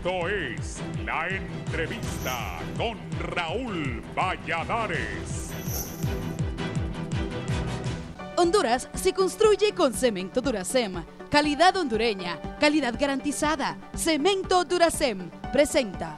Esto es La Entrevista con Raúl Valladares. Honduras se construye con Cemento Duracem. Calidad hondureña, calidad garantizada. Cemento Duracem presenta.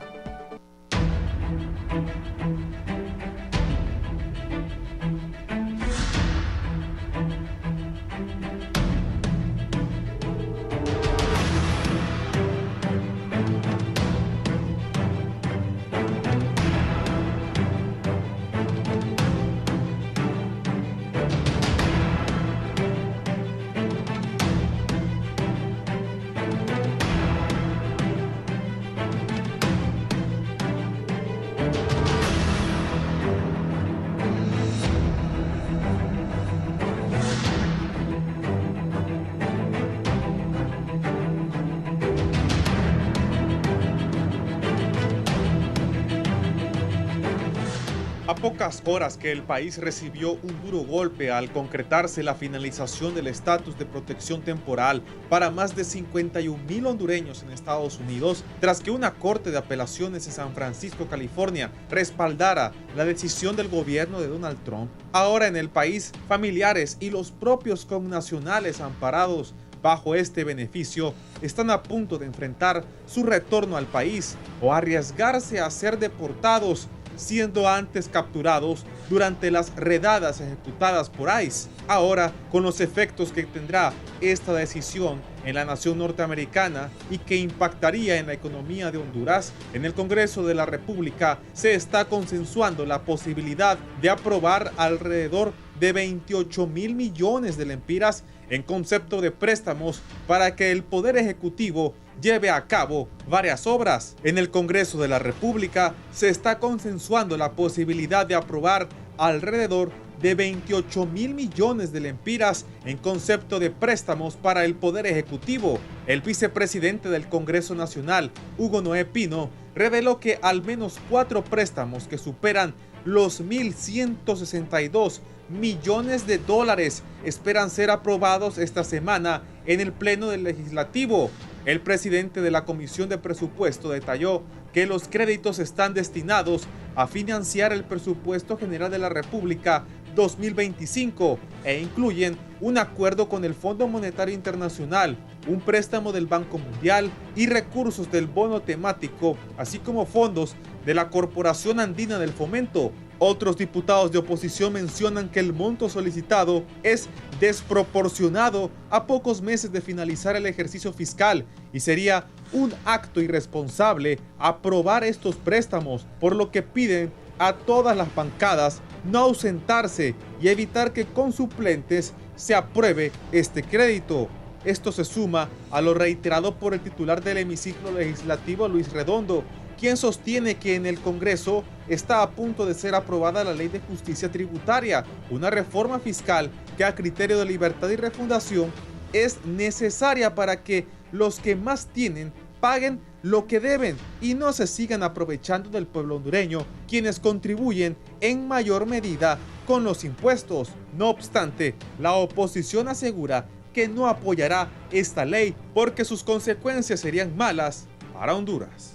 A pocas horas que el país recibió un duro golpe al concretarse la finalización del estatus de protección temporal para más de 51,000 hondureños en Estados Unidos, tras que una corte de apelaciones en San Francisco, California, respaldara la decisión del gobierno de Donald Trump, ahora en el país, familiares y los propios connacionales amparados bajo este beneficio están a punto de enfrentar su retorno al país o arriesgarse a ser deportados, siendo antes capturados durante las redadas ejecutadas por ICE. Ahora, con los efectos que tendrá esta decisión en la nación norteamericana y que impactaría en la economía de Honduras, en el Congreso de la República se está consensuando la posibilidad de aprobar alrededor de 28,000 millones de lempiras en concepto de préstamos para que el Poder Ejecutivo lleve a cabo varias obras. En el Congreso de la República se está consensuando la posibilidad de aprobar alrededor de 28,000 millones de lempiras en concepto de préstamos para el Poder Ejecutivo. El vicepresidente del Congreso Nacional, Hugo Noé Pino, reveló que al menos 4 préstamos que superan los 1,162 millones de dólares esperan ser aprobados esta semana en el Pleno del Legislativo. El presidente de la Comisión de Presupuesto detalló que los créditos están destinados a financiar el Presupuesto General de la República 2025 e incluyen un acuerdo con el Fondo Monetario Internacional, un préstamo del Banco Mundial y recursos del bono temático, así como fondos de la Corporación Andina del Fomento. Otros diputados de oposición mencionan que el monto solicitado es desproporcionado a pocos meses de finalizar el ejercicio fiscal y sería un acto irresponsable aprobar estos préstamos, por lo que piden a todas las bancadas no ausentarse y evitar que con suplentes se apruebe este crédito. Esto se suma a lo reiterado por el titular del hemiciclo legislativo, Luis Redondo, quien sostiene que en el Congreso está a punto de ser aprobada la Ley de Justicia Tributaria, una reforma fiscal que a criterio de Libertad y Refundación es necesaria para que los que más tienen paguen lo que deben y no se sigan aprovechando del pueblo hondureño, quienes contribuyen en mayor medida con los impuestos. No obstante, la oposición asegura que no apoyará esta ley porque sus consecuencias serían malas para Honduras.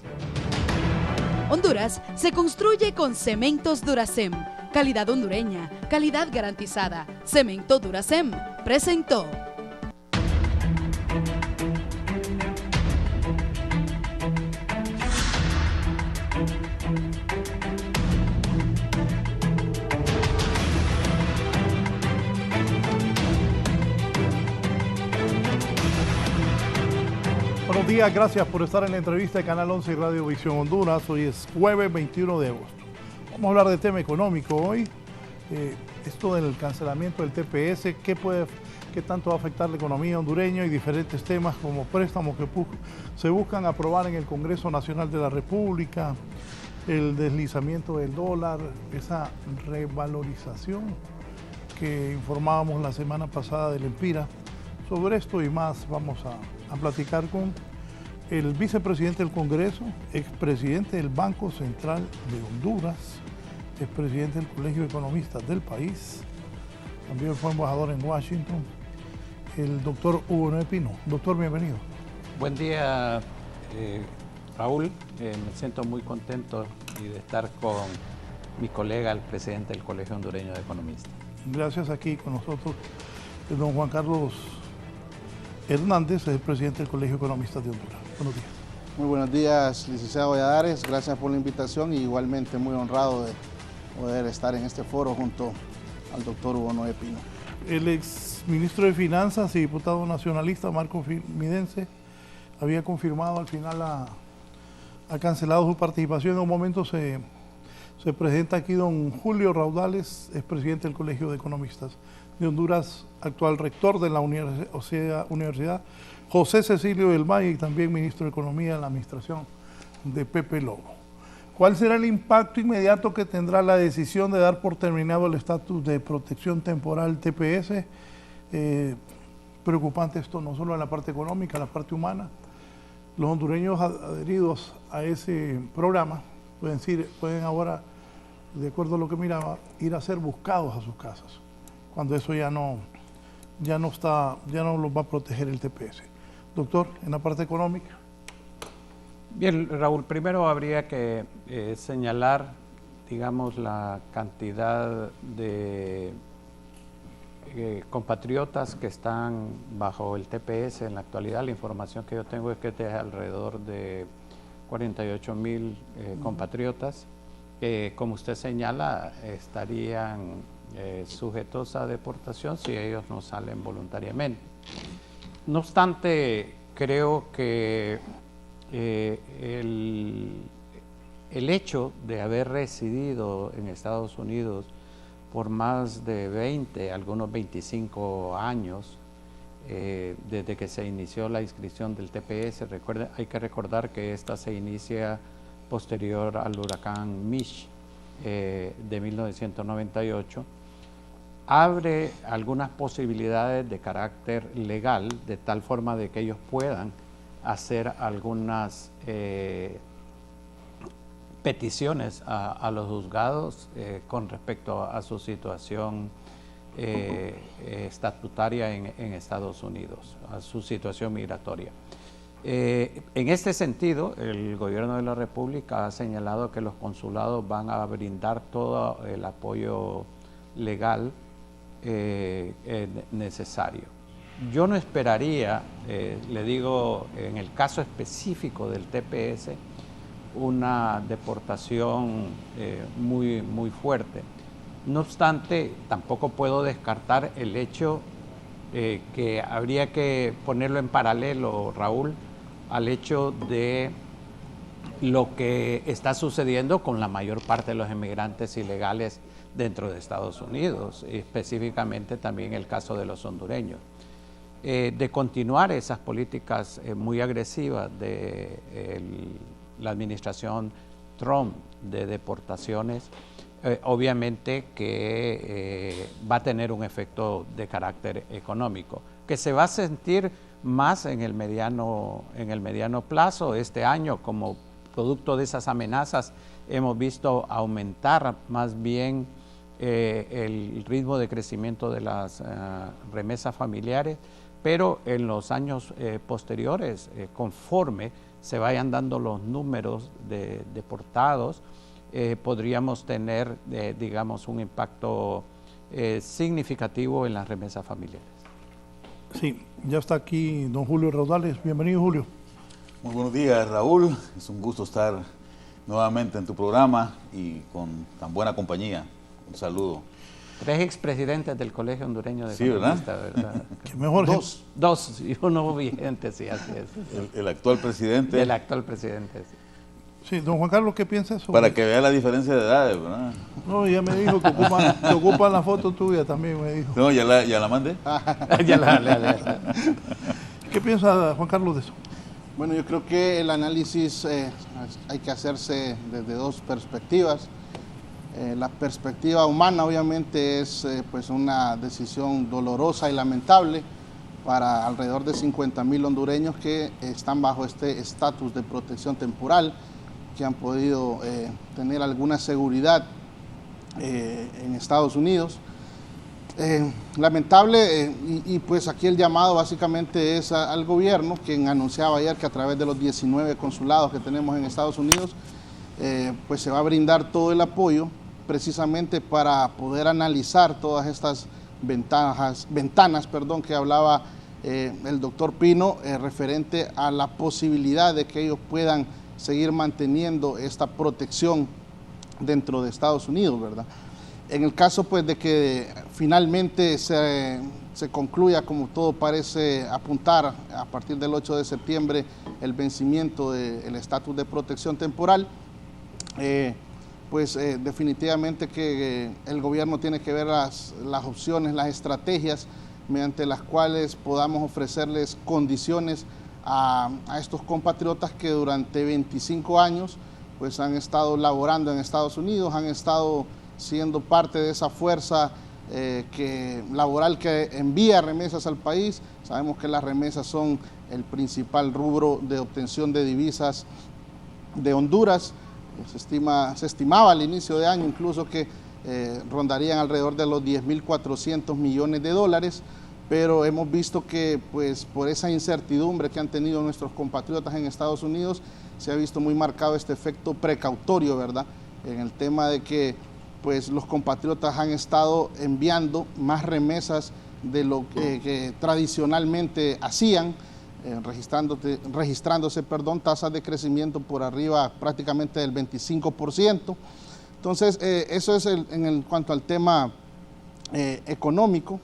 Honduras se construye con Cementos Duracem. Calidad hondureña, calidad garantizada. Cemento Duracem presentó. Buenos días, gracias por estar en la entrevista de Canal 11 y Radio Visión Honduras. Hoy es jueves 21 de agosto. Vamos a hablar de tema económico hoy. Esto del cancelamiento del TPS, ¿qué tanto va a afectar la economía hondureña? Y diferentes temas como préstamos que se buscan aprobar en el Congreso Nacional de la República, el deslizamiento del dólar, esa revalorización que informábamos la semana pasada del Empira. Sobre esto y más vamos a platicar con el vicepresidente del Congreso, expresidente del Banco Central de Honduras, expresidente del Colegio de Economistas del país, también fue embajador en Washington, el doctor Hugo Noé Pino. Doctor, bienvenido. Buen día Raúl, me siento muy contento de estar con mi colega, el presidente del Colegio Hondureño de Economistas. Gracias. Aquí con nosotros don Juan Carlos Hernández, el presidente del Colegio de Economistas de Honduras. Buenos días. Muy buenos días, licenciado Valladares. Gracias por la invitación y igualmente muy honrado de poder estar en este foro junto al doctor Hugo Noé Pino. El ex ministro de Finanzas y diputado nacionalista Marco Midense había confirmado al final ha cancelado su participación. En un momento se presenta aquí don Julio Raudales, es presidente del Colegio de Economistas de Honduras, actual rector de la Universidad José Cecilio del Valle y también ministro de Economía en la administración de Pepe Lobo. ¿Cuál será el impacto inmediato que tendrá la decisión de dar por terminado el estatus de protección temporal TPS? Preocupante esto no solo en la parte económica, en la parte humana. Los hondureños adheridos a ese programa pueden ahora, de acuerdo a lo que miraba, ir a ser buscados a sus casas, cuando eso ya no los va a proteger el TPS. Doctor, en la parte económica. Bien, Raúl, primero habría que señalar, digamos, la cantidad de compatriotas que están bajo el TPS en la actualidad. La información que yo tengo es que es alrededor de 48,000 compatriotas que, como usted señala, estarían sujetos a deportación si ellos no salen voluntariamente. No obstante, creo que el hecho de haber residido en Estados Unidos por más de 20, algunos 25 años, desde que se inició la inscripción del TPS, hay que recordar que esta se inicia posterior al huracán Mitch de 1998, abre algunas posibilidades de carácter legal, de tal forma de que ellos puedan hacer algunas peticiones a los juzgados con respecto a su situación estatutaria en Estados Unidos, a su situación migratoria. En este sentido, el gobierno de la República ha señalado que los consulados van a brindar todo el apoyo legal necesario. Yo no esperaría, le digo, en el caso específico del TPS, una deportación muy fuerte. No obstante, tampoco puedo descartar el hecho que habría que ponerlo en paralelo, Raúl, al hecho de lo que está sucediendo con la mayor parte de los inmigrantes ilegales dentro de Estados Unidos, específicamente también el caso de los hondureños. De continuar esas políticas muy agresivas de la administración Trump de deportaciones, obviamente que va a tener un efecto de carácter económico, que se va a sentir más en el mediano plazo. Este año, como producto de esas amenazas, hemos visto aumentar más bien el ritmo de crecimiento de las remesas familiares, pero en los años posteriores, conforme se vayan dando los números de deportados, podríamos tener, digamos, un impacto significativo en las remesas familiares. Sí, ya está aquí don Julio Raudales. Bienvenido, Julio. Muy buenos días, Raúl. Es un gusto estar nuevamente en tu programa y con tan buena compañía. Un saludo. 3 expresidentes del Colegio Hondureño de Economistas, ¿verdad? ¿Qué mejor? Dos y uno vigente, sí, así es. El actual presidente. El actual presidente, sí. Sí, don Juan Carlos, ¿qué piensas sobre? Para que vea la diferencia de edades, ¿verdad? No, ya me dijo que ocupan la foto tuya también, me dijo. No, ya la mandé. ¿Qué piensa Juan Carlos de eso? Bueno, yo creo que el análisis hay que hacerse desde dos perspectivas. La perspectiva humana obviamente es pues una decisión dolorosa y lamentable para alrededor de 50,000 hondureños que están bajo este estatus de protección temporal, que han podido tener alguna seguridad en Estados Unidos. Lamentable, y pues aquí el llamado básicamente es al gobierno, quien anunciaba ayer que a través de los 19 consulados que tenemos en Estados Unidos, pues se va a brindar todo el apoyo precisamente para poder analizar todas estas ventanas que hablaba el doctor Pino, referente a la posibilidad de que ellos puedan seguir manteniendo esta protección dentro de Estados Unidos, ¿verdad? En el caso pues de que finalmente se concluya, como todo parece apuntar, a partir del 8 de septiembre, el vencimiento del estatus de protección temporal, definitivamente que el gobierno tiene que ver las opciones, las estrategias mediante las cuales podamos ofrecerles condiciones a estos compatriotas que durante 25 años pues han estado laborando en Estados Unidos, han estado siendo parte de esa fuerza laboral que envía remesas al país. Sabemos que las remesas son el principal rubro de obtención de divisas de Honduras. Se estimaba al inicio de año incluso que rondarían alrededor de los 10.400 millones de dólares, pero hemos visto que pues por esa incertidumbre que han tenido nuestros compatriotas en Estados Unidos, se ha visto muy marcado este efecto precautorio, ¿verdad? En el tema de que pues los compatriotas han estado enviando más remesas de lo que tradicionalmente hacían, registrándose tasas de crecimiento por arriba prácticamente del 25%. Entonces, eso es en cuanto al tema económico.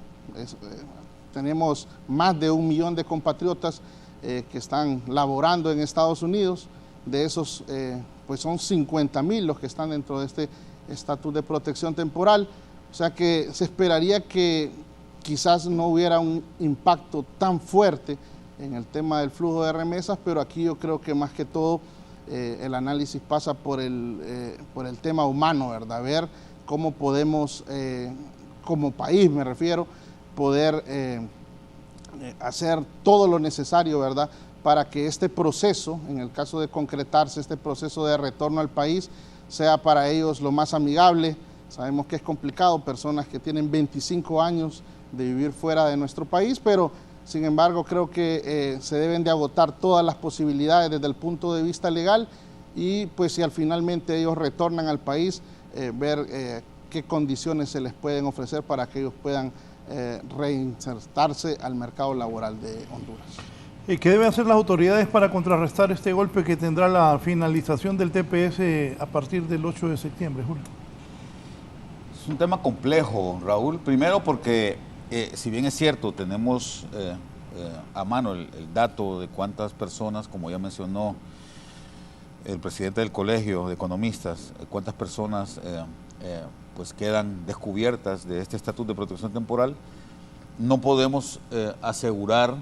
Tenemos más de 1 millón de compatriotas que están laborando en Estados Unidos. De esos, pues son 50,000 los que están dentro de este estatus de protección temporal. O sea que se esperaría que quizás no hubiera un impacto tan fuerte en el tema del flujo de remesas, pero aquí yo creo que más que todo el análisis pasa por el tema humano, ¿verdad? Ver cómo podemos, como país me refiero, poder hacer todo lo necesario, ¿verdad?, para que este proceso, en el caso de concretarse, este proceso de retorno al país, sea para ellos lo más amigable. Sabemos que es complicado, personas que tienen 25 años de vivir fuera de nuestro país, pero sin embargo creo que se deben de agotar todas las posibilidades desde el punto de vista legal, y pues si al finalmente ellos retornan al país, ver qué condiciones se les pueden ofrecer para que ellos puedan reinsertarse al mercado laboral de Honduras. ¿Y qué deben hacer las autoridades para contrarrestar este golpe que tendrá la finalización del TPS a partir del 8 de septiembre, Julio? Es un tema complejo, Raúl. Primero porque, si bien es cierto, tenemos a mano el dato de cuántas personas, como ya mencionó el presidente del Colegio de Economistas, cuántas personas pues quedan descubiertas de este estatus de protección temporal, no podemos asegurar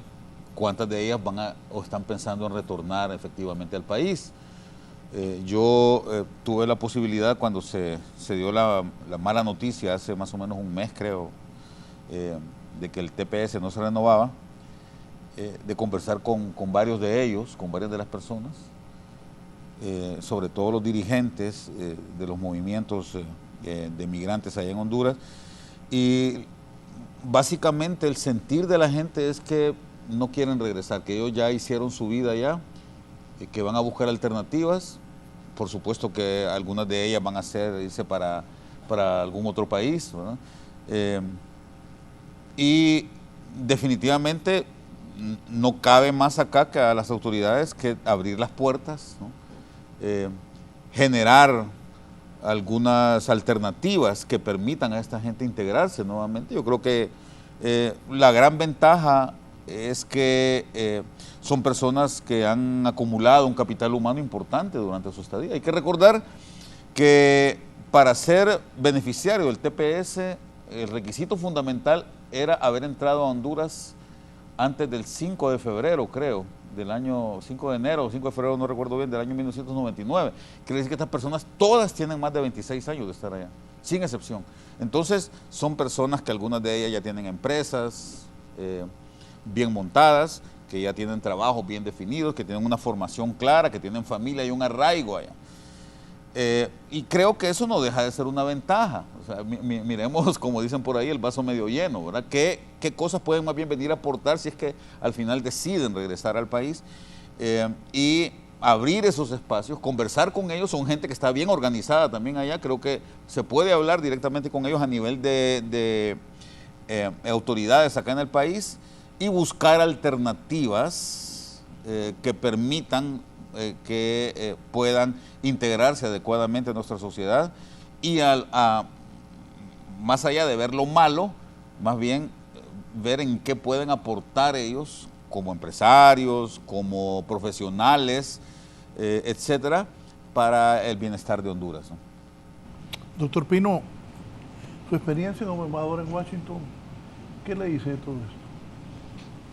cuántas de ellas van o están pensando en retornar efectivamente al país. Yo tuve la posibilidad, cuando se dio la mala noticia hace más o menos un mes, creo, de que el TPS no se renovaba, de conversar con varios de ellos, con varias de las personas, sobre todo los dirigentes de los movimientos de migrantes allá en Honduras, y básicamente el sentir de la gente es que no quieren regresar, que ellos ya hicieron su vida allá, que van a buscar alternativas. Por supuesto que algunas de ellas van a irse para algún otro país, ¿verdad? Y definitivamente no cabe más acá que a las autoridades que abrir las puertas, ¿no? Generar algunas alternativas que permitan a esta gente integrarse nuevamente. Yo creo que la gran ventaja es que son personas que han acumulado un capital humano importante durante su estadía. Hay que recordar que para ser beneficiario del TPS, el requisito fundamental era haber entrado a Honduras antes del 5 de febrero, creo, del año 5 de enero o 5 de febrero, no recuerdo bien, del año 1999. Quiere decir que estas personas todas tienen más de 26 años de estar allá, sin excepción. Entonces, son personas que algunas de ellas ya tienen empresas bien montadas, que ya tienen trabajos bien definidos, que tienen una formación clara, que tienen familia y un arraigo allá. Y creo que eso no deja de ser una ventaja. O sea, miremos, como dicen por ahí, el vaso medio lleno, ¿verdad? ¿Qué cosas pueden más bien venir a aportar si es que al final deciden regresar al país? Y abrir esos espacios, conversar con ellos, son gente que está bien organizada también allá, creo que se puede hablar directamente con ellos a nivel de autoridades acá en el país y buscar alternativas que permitan que puedan integrarse adecuadamente a nuestra sociedad y más allá de ver lo malo, más bien ver en qué pueden aportar ellos como empresarios, como profesionales, etcétera, para el bienestar de Honduras, ¿no? Doctor Pino, su experiencia como embajador en Washington, ¿qué le dice de todo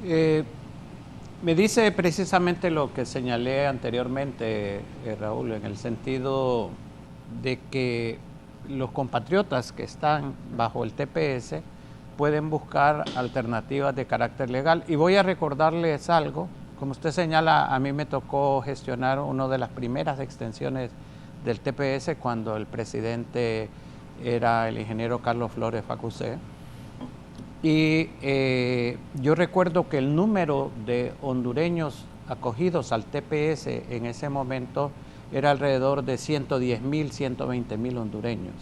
esto? Me dice precisamente lo que señalé anteriormente, Raúl, en el sentido de que los compatriotas que están bajo el TPS pueden buscar alternativas de carácter legal. Y voy a recordarles algo. Como usted señala, a mí me tocó gestionar una de las primeras extensiones del TPS cuando el presidente era el ingeniero Carlos Flores Facusé. Y yo recuerdo que el número de hondureños acogidos al TPS en ese momento era alrededor de 110,000, 120,000 hondureños.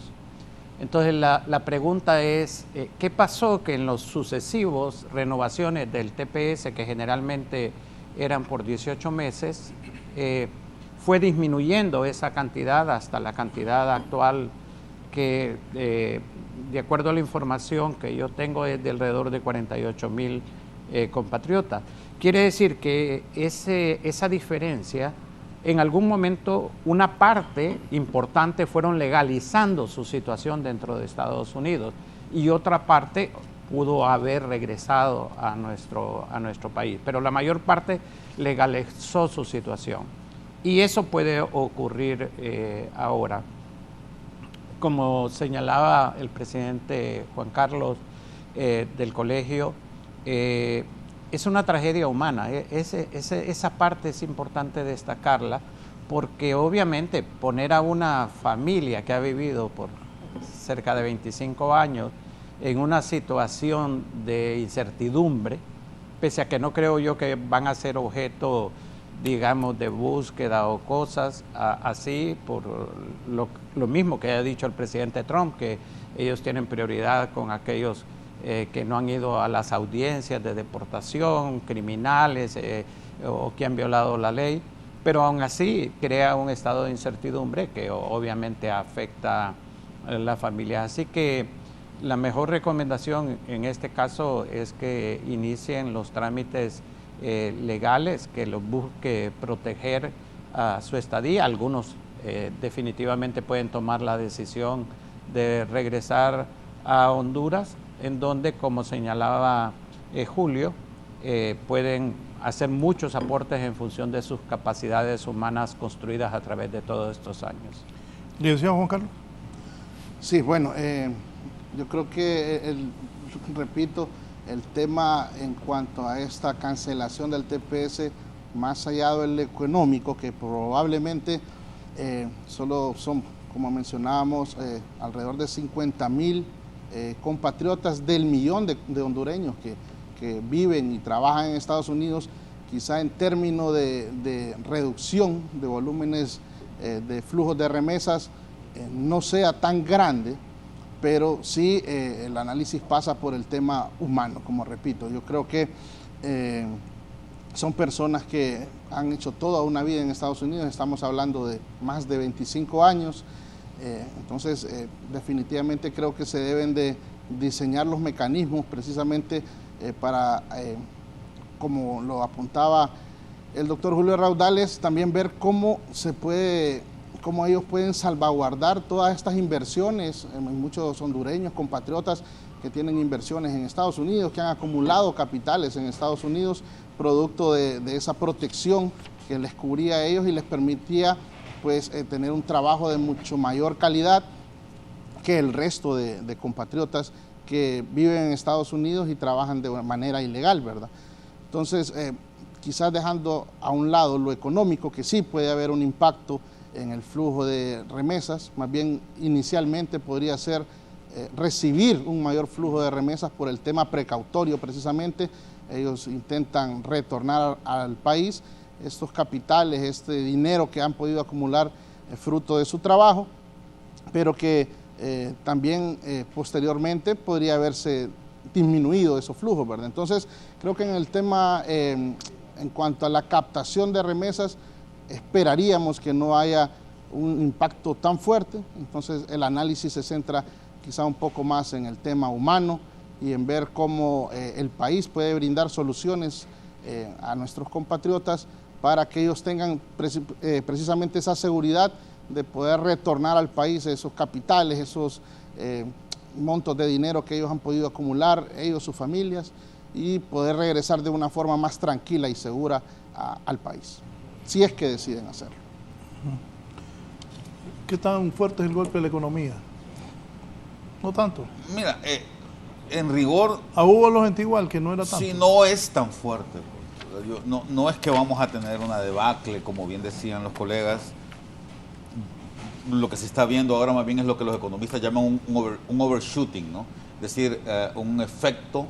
Entonces la pregunta es, ¿qué pasó que en los sucesivos renovaciones del TPS, que generalmente eran por 18 meses, fue disminuyendo esa cantidad hasta la cantidad actual que, de acuerdo a la información que yo tengo, es de alrededor de 48,000 compatriotas? Quiere decir que esa diferencia, en algún momento, una parte importante fueron legalizando su situación dentro de Estados Unidos y otra parte pudo haber regresado a nuestro país, pero la mayor parte legalizó su situación. Y eso puede ocurrir ahora. Como señalaba el presidente Juan Carlos del colegio, es una tragedia humana. Esa parte es importante destacarla, porque obviamente poner a una familia que ha vivido por cerca de 25 años en una situación de incertidumbre, pese a que no creo yo que van a ser objeto, digamos, de búsqueda o cosas así, por lo mismo que ha dicho el presidente Trump, que ellos tienen prioridad con aquellos que no han ido a las audiencias de deportación, criminales o que han violado la ley, pero aún así crea un estado de incertidumbre que obviamente afecta a la familia. Así que la mejor recomendación en este caso es que inicien los trámites legales, que los busque proteger su estadía. Algunos definitivamente pueden tomar la decisión de regresar a Honduras, en donde, como señalaba Julio, pueden hacer muchos aportes en función de sus capacidades humanas construidas a través de todos estos años. Licenciado Juan Carlos. Sí, bueno, yo creo que, repito, el tema en cuanto a esta cancelación del TPS, más allá del económico, que probablemente solo son, como mencionábamos, alrededor de 50,000 compatriotas del millón de hondureños que viven y trabajan en Estados Unidos, quizá en términos de reducción de volúmenes de flujos de remesas no sea tan grande, pero sí el análisis pasa por el tema humano, como repito. Yo creo que son personas que han hecho toda una vida en Estados Unidos, estamos hablando de más de 25 años, entonces definitivamente creo que se deben de diseñar los mecanismos precisamente para, como lo apuntaba el doctor Julio Raudales, también ver cómo ellos pueden salvaguardar todas estas inversiones. Muchos hondureños, compatriotas que tienen inversiones en Estados Unidos, que han acumulado capitales en Estados Unidos, producto de esa protección que les cubría a ellos y les permitía pues tener un trabajo de mucho mayor calidad que el resto de compatriotas que viven en Estados Unidos y trabajan de manera ilegal, ¿verdad? Entonces, quizás dejando a un lado lo económico, que sí puede haber un impacto en el flujo de remesas, más bien inicialmente podría ser recibir un mayor flujo de remesas por el tema precautorio precisamente. Ellos intentan retornar al país estos capitales, este dinero que han podido acumular fruto de su trabajo, pero que también posteriormente podría haberse disminuido esos flujos, ¿verdad? Entonces, creo que en el tema, en cuanto a la captación de remesas, esperaríamos que no haya un impacto tan fuerte. Entonces, el análisis se centra quizá un poco más en el tema humano y en ver cómo el país puede brindar soluciones a nuestros compatriotas para que ellos tengan precisamente esa seguridad de poder retornar al país esos capitales, esos montos de dinero que ellos han podido acumular, ellos, sus familias, y poder regresar de una forma más tranquila y segura al país, si es que deciden hacerlo. ¿Qué tan fuerte es el golpe de la economía? No tanto. Mira, en rigor... A Hugo lo sentí igual, que no era tanto. Sí, no es tan fuerte. No es que vamos a tener una debacle, como bien decían los colegas. Lo que se está viendo ahora más bien es lo que los economistas llaman un overshooting, ¿no? Es decir, un efecto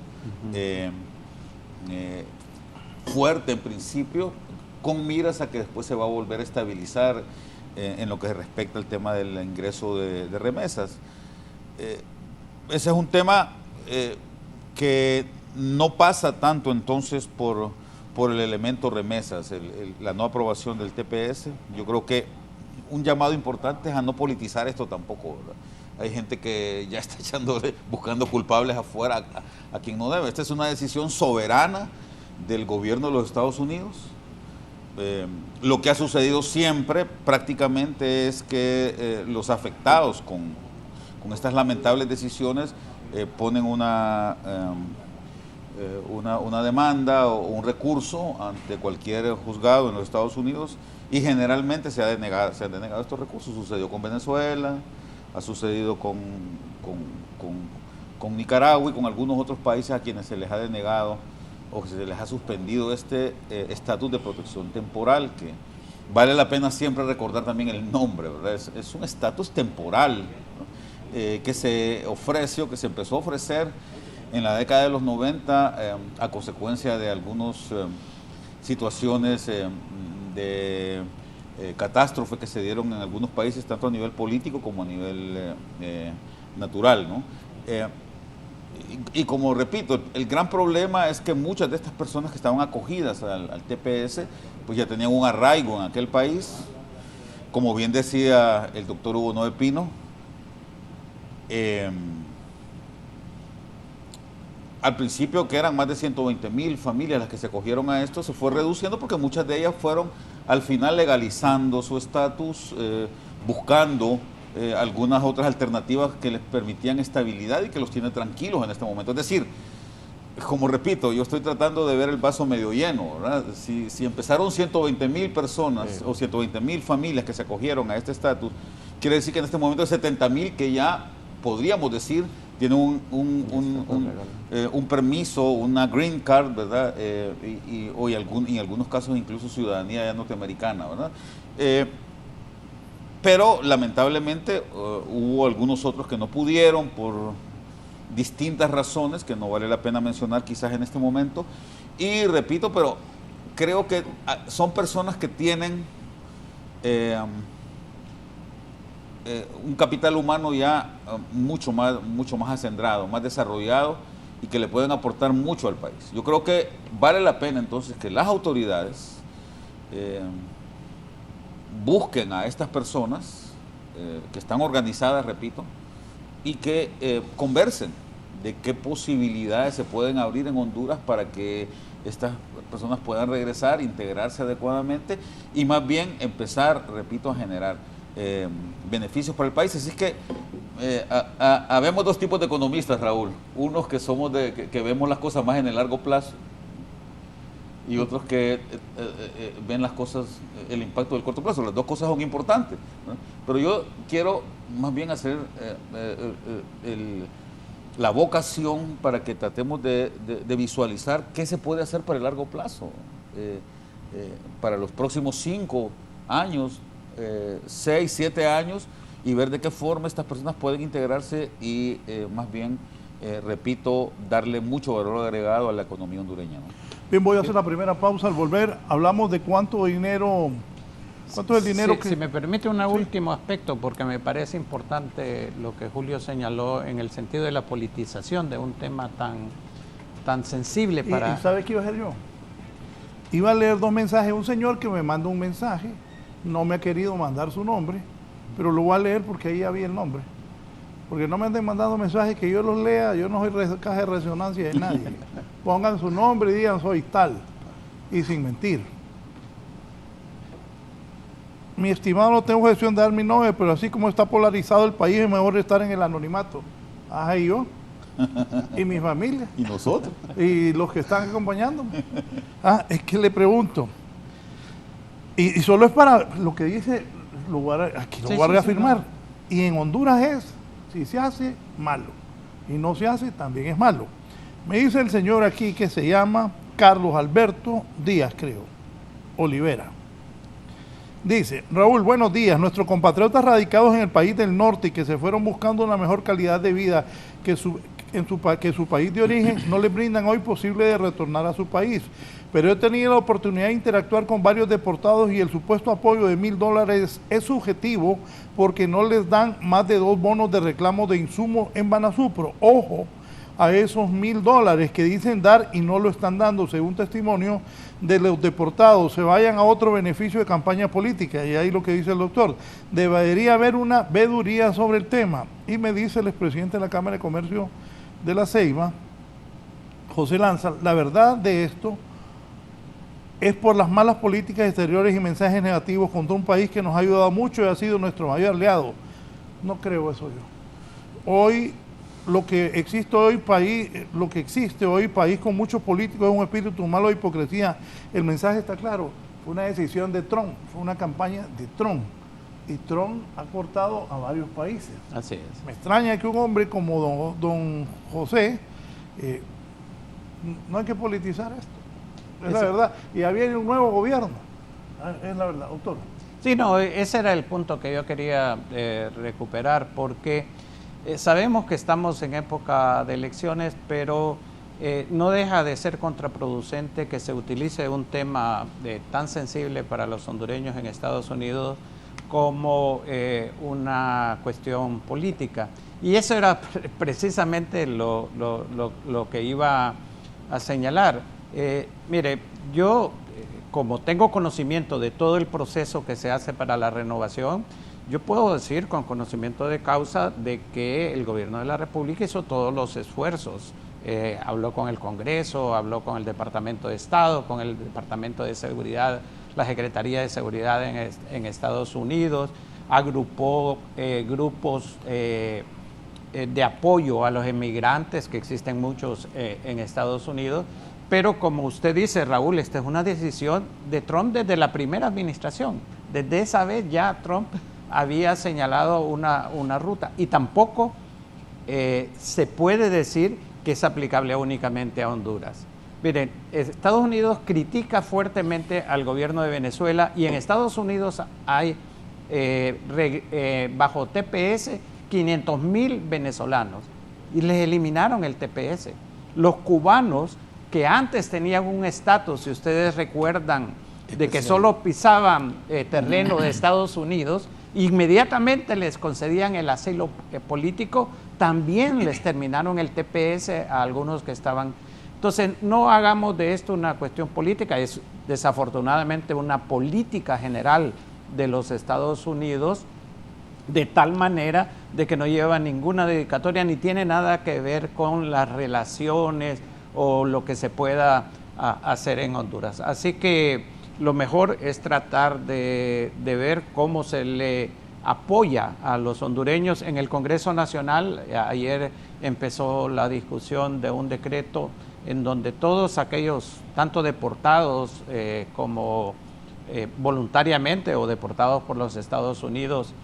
fuerte en principio, con miras a que después se va a volver a estabilizar en lo que respecta al tema del ingreso de remesas. Ese es un tema que no pasa tanto entonces por el elemento remesas, la no aprobación del TPS. Yo creo que un llamado importante es a no politizar esto tampoco, ¿verdad? Hay gente que ya está buscando culpables afuera a quien no debe. Esta es una decisión soberana del gobierno de los Estados Unidos. Lo que ha sucedido siempre prácticamente es que los afectados con estas lamentables decisiones ponen una demanda o un recurso ante cualquier juzgado en los Estados Unidos y generalmente se han denegado estos recursos. Sucedió con Venezuela, ha sucedido con Nicaragua y con algunos otros países a quienes se les ha denegado o se les ha suspendido este estatus de protección temporal, que vale la pena siempre recordar también el nombre, ¿verdad? Es un estatus temporal, ¿no? Que se ofrece o que se empezó a ofrecer en la década de los 90 a consecuencia de algunas situaciones de catástrofe que se dieron en algunos países, tanto a nivel político como a nivel natural, ¿no? Y como repito, el gran problema es que muchas de estas personas que estaban acogidas al TPS, pues ya tenían un arraigo en aquel país. Como bien decía el doctor Hugo Noé Pino, al principio, que eran más de 120,000 familias las que se acogieron a esto, se fue reduciendo porque muchas de ellas fueron al final legalizando su estatus, buscando algunas otras alternativas que les permitían estabilidad y que los tiene tranquilos en este momento. Es decir, como repito, yo estoy tratando de ver el vaso medio lleno, ¿verdad? Si empezaron 120,000 personas o 120,000 familias que se acogieron a este estatus, quiere decir que en este momento hay 70,000 que ya podríamos decir tienen un permiso, una green card, ¿verdad? Y en algunos casos incluso ciudadanía ya norteamericana, ¿verdad? Pero lamentablemente hubo algunos otros que no pudieron por distintas razones que no vale la pena mencionar quizás en este momento. Y repito, pero creo que son personas que tienen un capital humano ya mucho más acendrado, más desarrollado y que le pueden aportar mucho al país. Yo creo que vale la pena entonces que las autoridades busquen a estas personas que están organizadas, repito, y que conversen de qué posibilidades se pueden abrir en Honduras para que estas personas puedan regresar, integrarse adecuadamente y más bien empezar, repito, a generar beneficios para el país. Así es que habemos dos tipos de economistas, Raúl. Unos que somos que vemos las cosas más en el largo plazo y otros que ven las cosas, el impacto del corto plazo. Las dos cosas son importantes, ¿no? Pero yo quiero más bien hacer la vocación para que tratemos de visualizar qué se puede hacer para el largo plazo, para los próximos 5 años, 6, 7 años y ver de qué forma estas personas pueden integrarse y más bien, repito, darle mucho valor agregado a la economía hondureña, ¿no? Bien, voy a hacer la primera pausa. Al volver hablamos de cuánto es el dinero que... Si me permite un último aspecto, porque me parece importante lo que Julio señaló en el sentido de la politización de un tema tan sensible para... ¿Y sabe qué iba a hacer yo? Iba a leer 2 mensajes. Un señor que me manda un mensaje, no me ha querido mandar su nombre, pero lo voy a leer porque ahí había el nombre. Porque no me anden mandando mensajes que yo los lea, yo no soy caja de resonancia de nadie. Pongan su nombre y digan soy tal, y sin mentir. Mi estimado, no tengo gestión de dar mi nombre, pero así como está polarizado el país, es mejor estar en el anonimato. Ajá, y yo, y mi familia. ¿Y nosotros? Y los que están acompañándome. Es que le pregunto, y solo es para lo que dice, aquí lo voy a reafirmar. No. Y en Honduras es, si se hace, malo. Y no se hace, también es malo. Me dice el señor aquí que se llama Carlos Alberto Díaz, creo, Olivera. Dice, Raúl, buenos días. Nuestros compatriotas radicados en el país del norte y que se fueron buscando una mejor calidad de vida que su país de origen no les brindan hoy posible de retornar a su país. Pero he tenido la oportunidad de interactuar con varios deportados y el supuesto apoyo de $1,000 es subjetivo porque no les dan más de 2 bonos de reclamo de insumos en Banasupro. Ojo a esos $1,000 que dicen dar y no lo están dando, según testimonio de los deportados. Se vayan a otro beneficio de campaña política, y ahí lo que dice el doctor. Debería haber una veeduría sobre el tema. Y me dice el expresidente de la Cámara de Comercio de La Ceiba, José Lanza, la verdad de esto es por las malas políticas exteriores y mensajes negativos contra un país que nos ha ayudado mucho y ha sido nuestro mayor aliado. No creo eso yo. Hoy, lo que existe hoy, país con muchos políticos, es un espíritu malo de hipocresía. El mensaje está claro, fue una decisión de Trump, fue una campaña de Trump. Y Trump ha cortado a varios países. Así es. Me extraña que un hombre como don José, no hay que politizar esto. Es la verdad. Y ya viene un nuevo gobierno. Es la verdad, doctor. Sí, no, ese era el punto que yo quería recuperar, porque sabemos que estamos en época de elecciones, pero no deja de ser contraproducente que se utilice un tema tan sensible para los hondureños en Estados Unidos como una cuestión política. Y eso era precisamente lo que iba a señalar. Mire, yo como tengo conocimiento de todo el proceso que se hace para la renovación, yo puedo decir con conocimiento de causa de que el gobierno de la República hizo todos los esfuerzos. Habló con el Congreso, habló con el Departamento de Estado, con el Departamento de Seguridad, la Secretaría de Seguridad en Estados Unidos, agrupó grupos de apoyo a los inmigrantes, que existen muchos en Estados Unidos. Pero como usted dice, Raúl, esta es una decisión de Trump desde la primera administración. Desde esa vez ya Trump había señalado una ruta, y tampoco se puede decir que es aplicable únicamente a Honduras. Miren, Estados Unidos critica fuertemente al gobierno de Venezuela, y en Estados Unidos hay bajo TPS 500,000 venezolanos y les eliminaron el TPS. Los cubanos que antes tenían un estatus, si ustedes recuerdan, de que solo pisaban terreno de Estados Unidos, inmediatamente les concedían el asilo político, también les terminaron el TPS a algunos que estaban. Entonces, no hagamos de esto una cuestión política, es desafortunadamente una política general de los Estados Unidos, de tal manera de que no lleva ninguna dedicatoria ni tiene nada que ver con las relaciones o lo que se pueda hacer en Honduras. Así que lo mejor es tratar de ver cómo se le apoya a los hondureños en el Congreso Nacional. Ayer empezó la discusión de un decreto en donde todos aquellos, tanto deportados como voluntariamente o deportados por los Estados Unidos,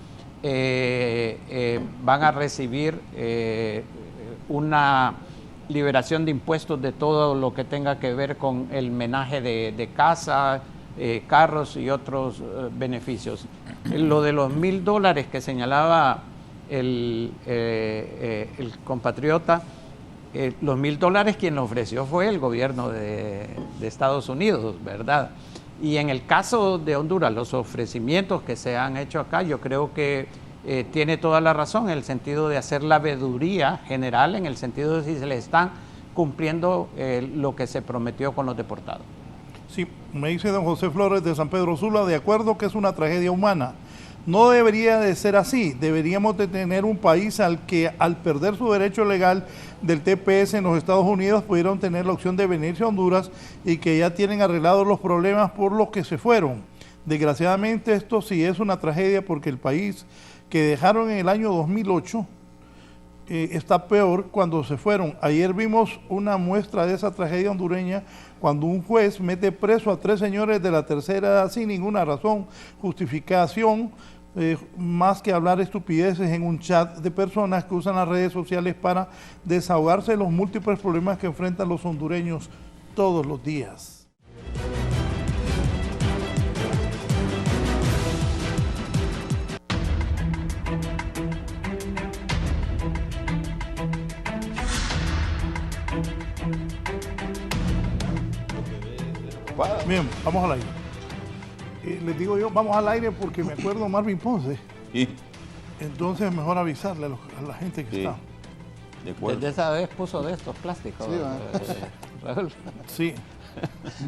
van a recibir una liberación de impuestos de todo lo que tenga que ver con el menaje de casa, carros y otros beneficios. Lo de los $1.000 que señalaba el compatriota, los $1.000 quien lo ofreció fue el gobierno de Estados Unidos, ¿verdad? Y en el caso de Honduras, los ofrecimientos que se han hecho acá, yo creo que tiene toda la razón en el sentido de hacer la veeduría general, en el sentido de si se le están cumpliendo lo que se prometió con los deportados. Sí, me dice don José Flores de San Pedro Sula, de acuerdo que es una tragedia humana. No debería de ser así, deberíamos de tener un país al que al perder su derecho legal del TPS en los Estados Unidos pudieron tener la opción de venirse a Honduras y que ya tienen arreglados los problemas por los que se fueron. Desgraciadamente esto sí es una tragedia porque el país que dejaron en el año 2008 está peor cuando se fueron. Ayer vimos una muestra de esa tragedia hondureña cuando un juez mete preso a 3 señores de la tercera edad sin ninguna razón, justificación, más que hablar estupideces en un chat de personas que usan las redes sociales para desahogarse de los múltiples problemas que enfrentan los hondureños todos los días. Bien, vamos al aire. Les digo yo, vamos al aire porque me acuerdo Marvin Ponce. Sí. Entonces mejor avisarle a la gente que está. De acuerdo. Desde esa vez puso de estos plásticos. Sí, Raúl. Sí.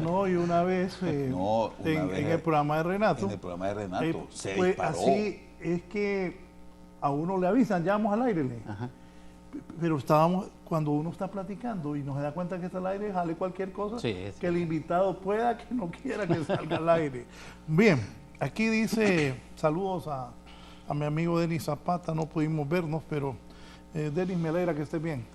No, y una vez, en el programa de Renato. En el programa de Renato se pues disparó. así es que a uno le avisan, ya vamos al aire. Ajá. Pero estábamos, cuando uno está platicando y nos da cuenta que está al aire, jale cualquier cosa Sí, que el invitado pueda, que no quiera que salga al aire. Bien, aquí dice, saludos a mi amigo Denis Zapata, no pudimos vernos, pero Denis, me alegra que esté bien.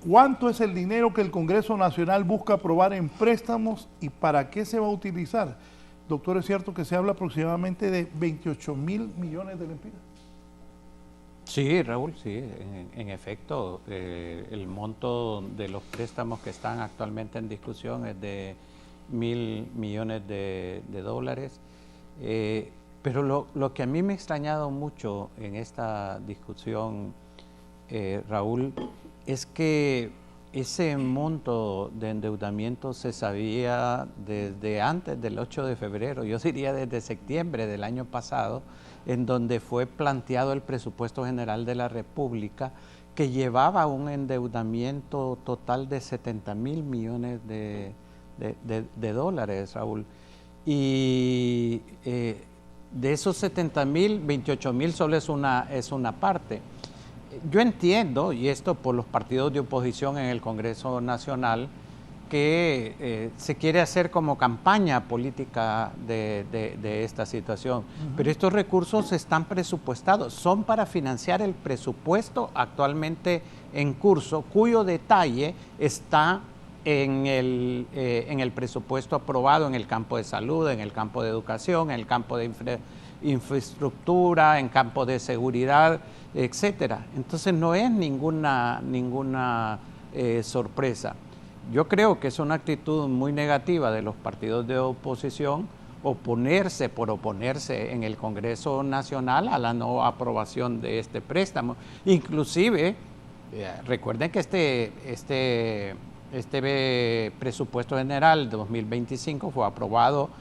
¿Cuánto es el dinero que el Congreso Nacional busca aprobar en préstamos y para qué se va a utilizar? Doctor, ¿es cierto que se habla aproximadamente de 28 mil millones de lempiras? Sí, Raúl, sí, en efecto, el monto de los préstamos que están actualmente en discusión es de 1.000 millones de dólares, pero lo que a mí me ha extrañado mucho en esta discusión, Raúl, es que ese monto de endeudamiento se sabía desde antes del 8 de febrero, yo diría desde septiembre del año pasado, en donde fue planteado el presupuesto general de la República, que llevaba un endeudamiento total de 70.000 millones de dólares, Raúl. Y de esos 70.000, 28.000 solo es una parte. Yo entiendo, y esto por los partidos de oposición en el Congreso Nacional, que se quiere hacer como campaña política de esta situación. Pero estos recursos están presupuestados, son para financiar el presupuesto actualmente en curso, cuyo detalle está en el presupuesto aprobado en el campo de salud, en el campo de educación, en el campo de infraestructura, en campo de seguridad, etcétera. Entonces no es ninguna sorpresa. Yo creo que es una actitud muy negativa de los partidos de oposición oponerse en el Congreso Nacional a la no aprobación de este préstamo. Inclusive, recuerden que este presupuesto general de 2025 fue aprobado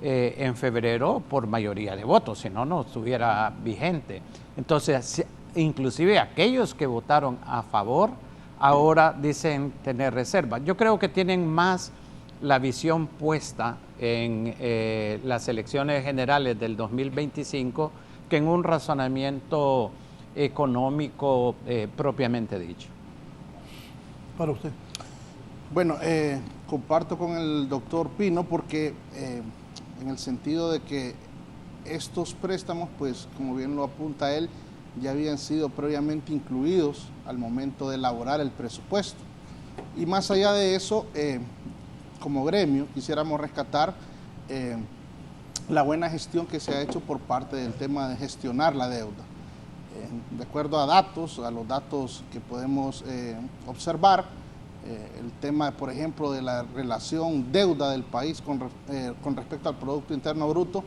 en febrero por mayoría de votos, si no, no estuviera vigente. Entonces, inclusive aquellos que votaron a favor ahora dicen tener reserva. Yo creo que tienen más la visión puesta en las elecciones generales del 2025 que en un razonamiento económico propiamente dicho. Para usted. Bueno, comparto con el doctor Pino porque en el sentido de que estos préstamos, pues como bien lo apunta él, ya habían sido previamente incluidos al momento de elaborar el presupuesto. Y más allá de eso, como gremio, quisiéramos rescatar la buena gestión que se ha hecho por parte del tema de gestionar la deuda. De acuerdo a los datos que podemos observar, el tema, por ejemplo, de la relación deuda del país con respecto al Producto Interno Bruto,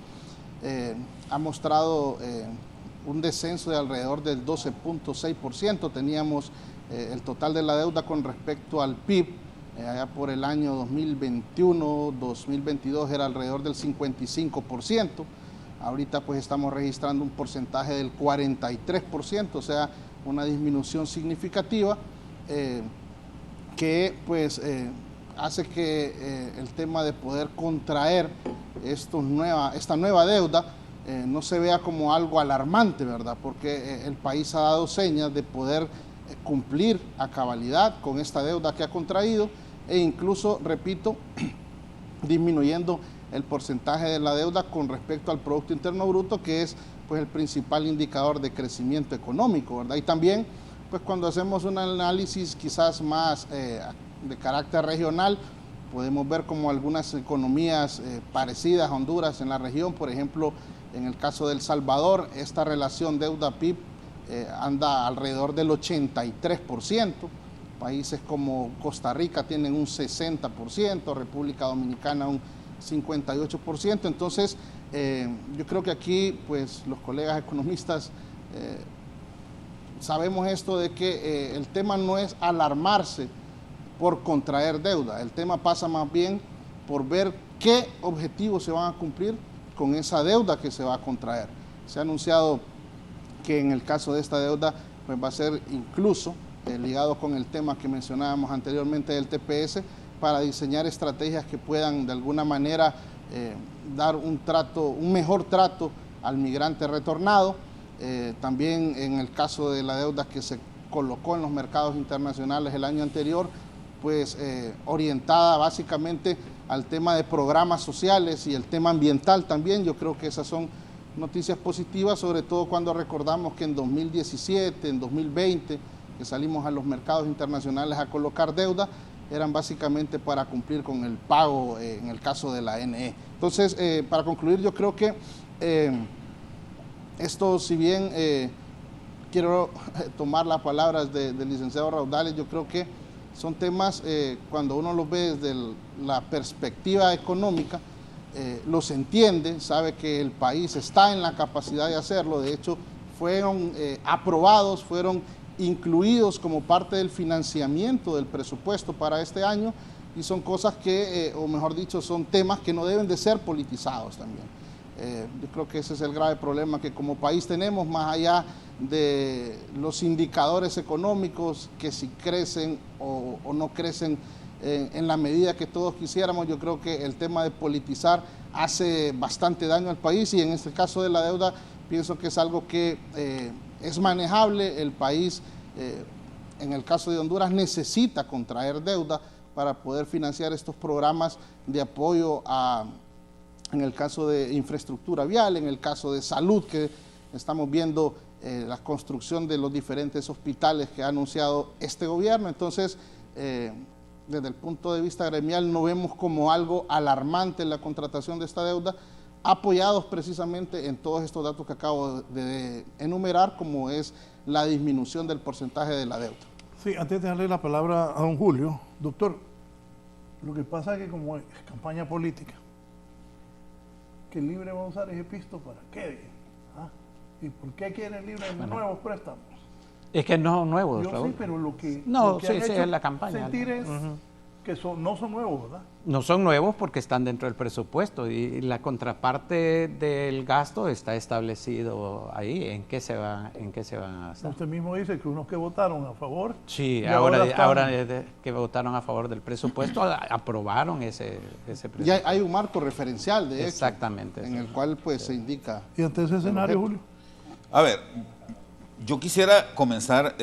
ha mostrado un descenso de alrededor del 12.6%. Teníamos el total de la deuda con respecto al PIB, allá por el año 2021, 2022 era alrededor del 55%. Ahorita pues estamos registrando un porcentaje del 43%, o sea, una disminución significativa que pues hace que el tema de poder contraer esta nueva deuda no se vea como algo alarmante, ¿verdad? Porque el país ha dado señas de poder cumplir a cabalidad con esta deuda que ha contraído e incluso, repito, disminuyendo el porcentaje de la deuda con respecto al Producto Interno Bruto, que es pues el principal indicador de crecimiento económico, ¿verdad? Y también pues cuando hacemos un análisis quizás más de carácter regional, podemos ver como algunas economías parecidas a Honduras en la región, por ejemplo, en el caso de El Salvador, esta relación deuda-PIB anda alrededor del 83%, países como Costa Rica tienen un 60%, República Dominicana un 58%, entonces yo creo que aquí pues los colegas economistas sabemos esto de que el tema no es alarmarse por contraer deuda, el tema pasa más bien por ver qué objetivos se van a cumplir con esa deuda que se va a contraer. Se ha anunciado que en el caso de esta deuda pues va a ser incluso ligado con el tema que mencionábamos anteriormente del TPS, para diseñar estrategias que puedan de alguna manera dar un mejor trato al migrante retornado. También en el caso de la deuda que se colocó en los mercados internacionales el año anterior, pues orientada básicamente al tema de programas sociales y el tema ambiental también. Yo creo que esas son noticias positivas, sobre todo cuando recordamos que en 2017, en 2020, que salimos a los mercados internacionales a colocar deuda, eran básicamente para cumplir con el pago en el caso de la NE. Entonces, para concluir, yo creo que esto, si bien quiero tomar las palabras del licenciado Raudales, yo creo que son temas, cuando uno los ve desde la perspectiva económica, los entiende, sabe que el país está en la capacidad de hacerlo. De hecho, fueron aprobados, fueron incluidos como parte del financiamiento del presupuesto para este año, y son cosas que, o mejor dicho, son temas que no deben de ser politizados también. Yo creo que ese es el grave problema que como país tenemos, más allá de los indicadores económicos, que si crecen o no crecen en la medida que todos quisiéramos. Yo creo que el tema de politizar hace bastante daño al país, y en este caso de la deuda pienso que es algo que es manejable. El país, en el caso de Honduras, necesita contraer deuda para poder financiar estos programas de apoyo en el caso de infraestructura vial, en el caso de salud, que estamos viendo la construcción de los diferentes hospitales que ha anunciado este gobierno. Entonces, desde el punto de vista gremial, no vemos como algo alarmante la contratación de esta deuda, apoyados precisamente en todos estos datos que acabo de enumerar, como es la disminución del porcentaje de la deuda. Sí, antes de darle la palabra a don Julio, doctor, lo que pasa es que como es campaña política, que el Libre va a usar ese pisto para qué, ¿ah? ¿Y por qué quiere el Libre nuevos préstamos? Es que no son nuevos, yo Raúl. sí, pero lo que no, sí, han hecho es la campaña. Sentir es que no son nuevos, ¿verdad? No son nuevos porque están dentro del presupuesto, y la contraparte del gasto está establecido ahí, en qué se van a gastar. Usted mismo dice que unos que votaron a favor. Sí, ahora que votaron a favor del presupuesto, aprobaron ese presupuesto. Ya hay un marco referencial, de hecho. Exactamente. En el cual pues se indica. ¿Y ante ese escenario, Julio? A ver, yo quisiera comenzar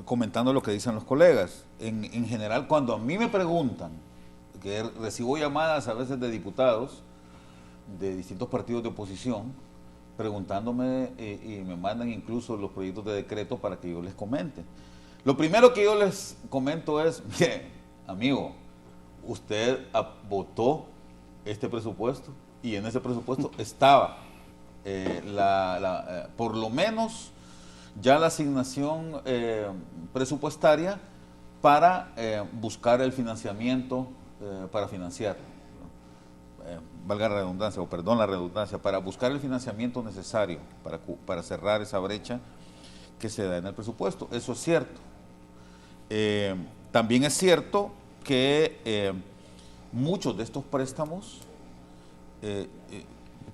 comentando lo que dicen los colegas. En general, cuando a mí me preguntan, que recibo llamadas a veces de diputados de distintos partidos de oposición, preguntándome y me mandan incluso los proyectos de decreto para que yo les comente. Lo primero que yo les comento es, mire, amigo, usted votó este presupuesto y en ese presupuesto estaba por lo menos ya la asignación presupuestaria para buscar el financiamiento para financiar, valga la redundancia, o perdón la redundancia, para buscar el financiamiento necesario para cerrar esa brecha que se da en el presupuesto. Eso es cierto. También es cierto que muchos de estos préstamos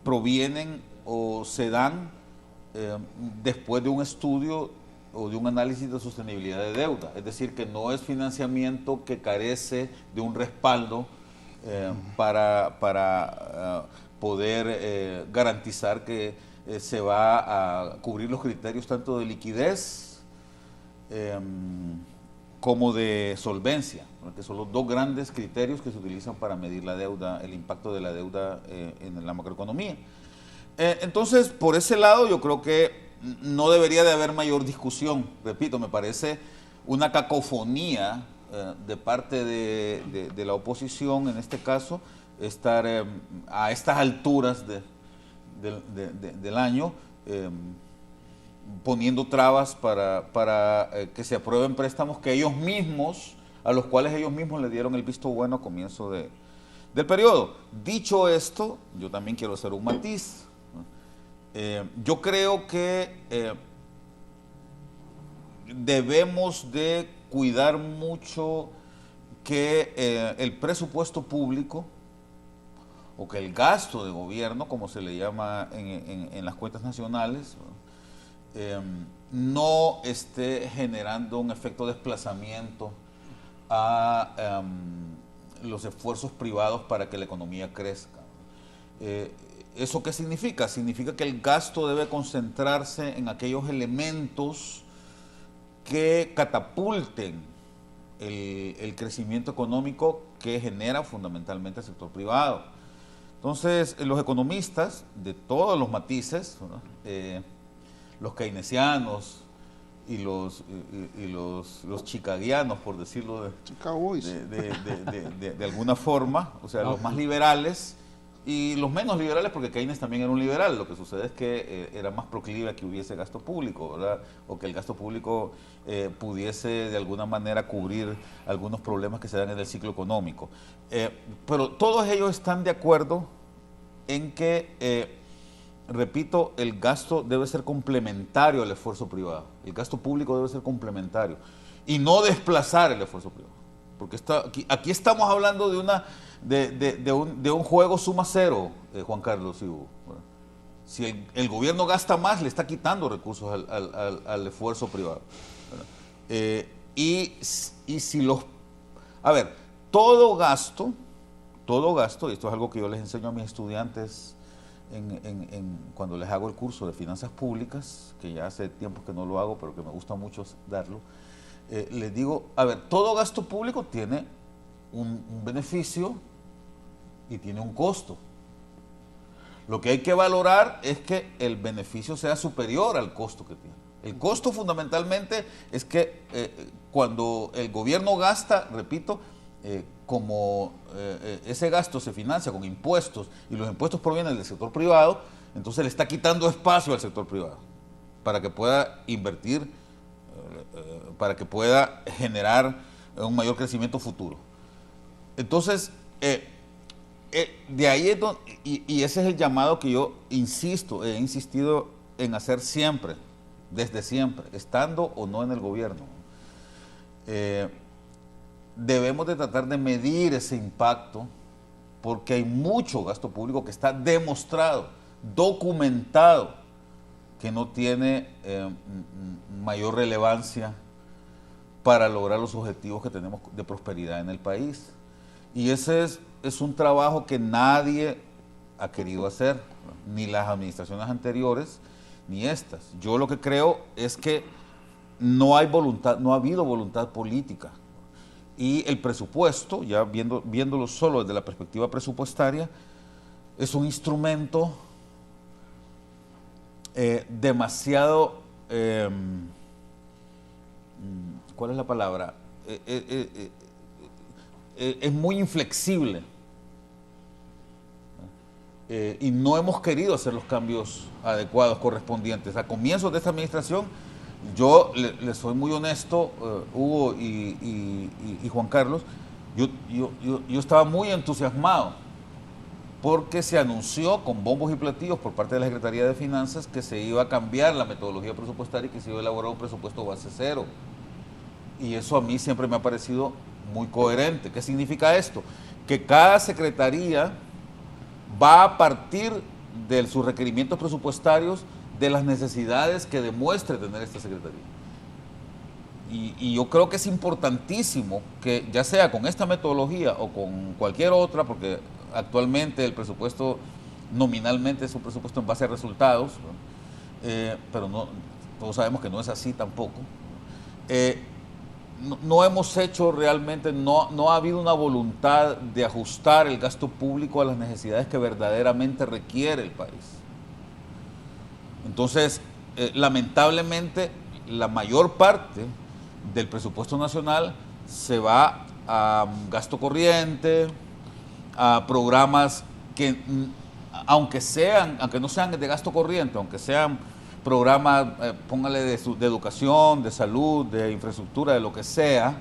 provienen o se dan después de un estudio o de un análisis de sostenibilidad de deuda, es decir, que no es financiamiento que carece de un respaldo para poder garantizar que se va a cubrir los criterios tanto de liquidez como de solvencia, que son los dos grandes criterios que se utilizan para medir la deuda, el impacto de la deuda en la macroeconomía. Entonces, por ese lado, yo creo que no debería de haber mayor discusión. Repito, me parece una cacofonía de parte de la oposición, en este caso, estar a estas alturas del año poniendo trabas para que se aprueben préstamos que ellos mismos, a los cuales ellos mismos le dieron el visto bueno a comienzo del periodo. Dicho esto, yo también quiero hacer un matiz. Yo creo que debemos de cuidar mucho que el presupuesto público o que el gasto de gobierno, como se le llama en las cuentas nacionales, no esté generando un efecto de desplazamiento a los esfuerzos privados para que la economía crezca. ¿Eso qué significa? Significa que el gasto debe concentrarse en aquellos elementos que catapulten el crecimiento económico que genera fundamentalmente el sector privado. Entonces, los economistas de todos los matices, los keynesianos y los chicaguianos, por decirlo de alguna forma, o sea, los más liberales y los menos liberales, porque Keynes también era un liberal. Lo que sucede es que era más proclive a que hubiese gasto público, ¿verdad? O que el gasto público pudiese de alguna manera cubrir algunos problemas que se dan en el ciclo económico. Pero todos ellos están de acuerdo en que, repito, el gasto debe ser complementario al esfuerzo privado. El gasto público debe ser complementario y no desplazar el esfuerzo privado. Porque aquí estamos hablando de un juego suma cero, Juan Carlos y Hugo. Si el gobierno gasta más, le está quitando recursos al esfuerzo privado. Y si los... A ver, todo gasto, y esto es algo que yo les enseño a mis estudiantes cuando les hago el curso de finanzas públicas, que ya hace tiempo que no lo hago, pero que me gusta mucho darlo, les digo, a ver, todo gasto público tiene un beneficio y tiene un costo. Lo que hay que valorar es que el beneficio sea superior al costo que tiene. El costo fundamentalmente es que cuando el gobierno gasta, repito, como ese gasto se financia con impuestos y los impuestos provienen del sector privado, entonces le está quitando espacio al sector privado para que pueda invertir, para que pueda generar un mayor crecimiento futuro. Entonces, de ahí es donde, y ese es el llamado que yo he insistido en hacer siempre, desde siempre, estando o no en el gobierno. Debemos de tratar de medir ese impacto, porque hay mucho gasto público que está demostrado, documentado, que no tiene mayor relevancia para lograr los objetivos que tenemos de prosperidad en el país. Y ese es un trabajo que nadie ha querido hacer, ni las administraciones anteriores, ni estas. Yo lo que creo es que no hay voluntad, no ha habido voluntad política. Y el presupuesto, ya viéndolo solo desde la perspectiva presupuestaria, es un instrumento demasiado, ¿cuál es la palabra? Es muy inflexible y no hemos querido hacer los cambios adecuados, correspondientes. A comienzos de esta administración Yo le soy muy honesto, Hugo y Juan Carlos, yo estaba muy entusiasmado porque se anunció con bombos y platillos por parte de la Secretaría de Finanzas que se iba a cambiar la metodología presupuestaria y que se iba a elaborar un presupuesto base cero. Y eso a mí siempre me ha parecido muy coherente. ¿Qué significa esto? Que cada secretaría va a partir de sus requerimientos presupuestarios de las necesidades que demuestre tener esta secretaría. Y yo creo que es importantísimo que ya sea con esta metodología o con cualquier otra, porque actualmente el presupuesto nominalmente es un presupuesto en base a resultados, pero no, todos sabemos que no es así tampoco. No hemos hecho realmente, no ha habido una voluntad de ajustar el gasto público a las necesidades que verdaderamente requiere el país. Entonces, lamentablemente, la mayor parte del presupuesto nacional se va a gasto corriente, a programas que, aunque no sean de gasto corriente, aunque sean programas, póngale de educación, de salud, de infraestructura, de lo que sea,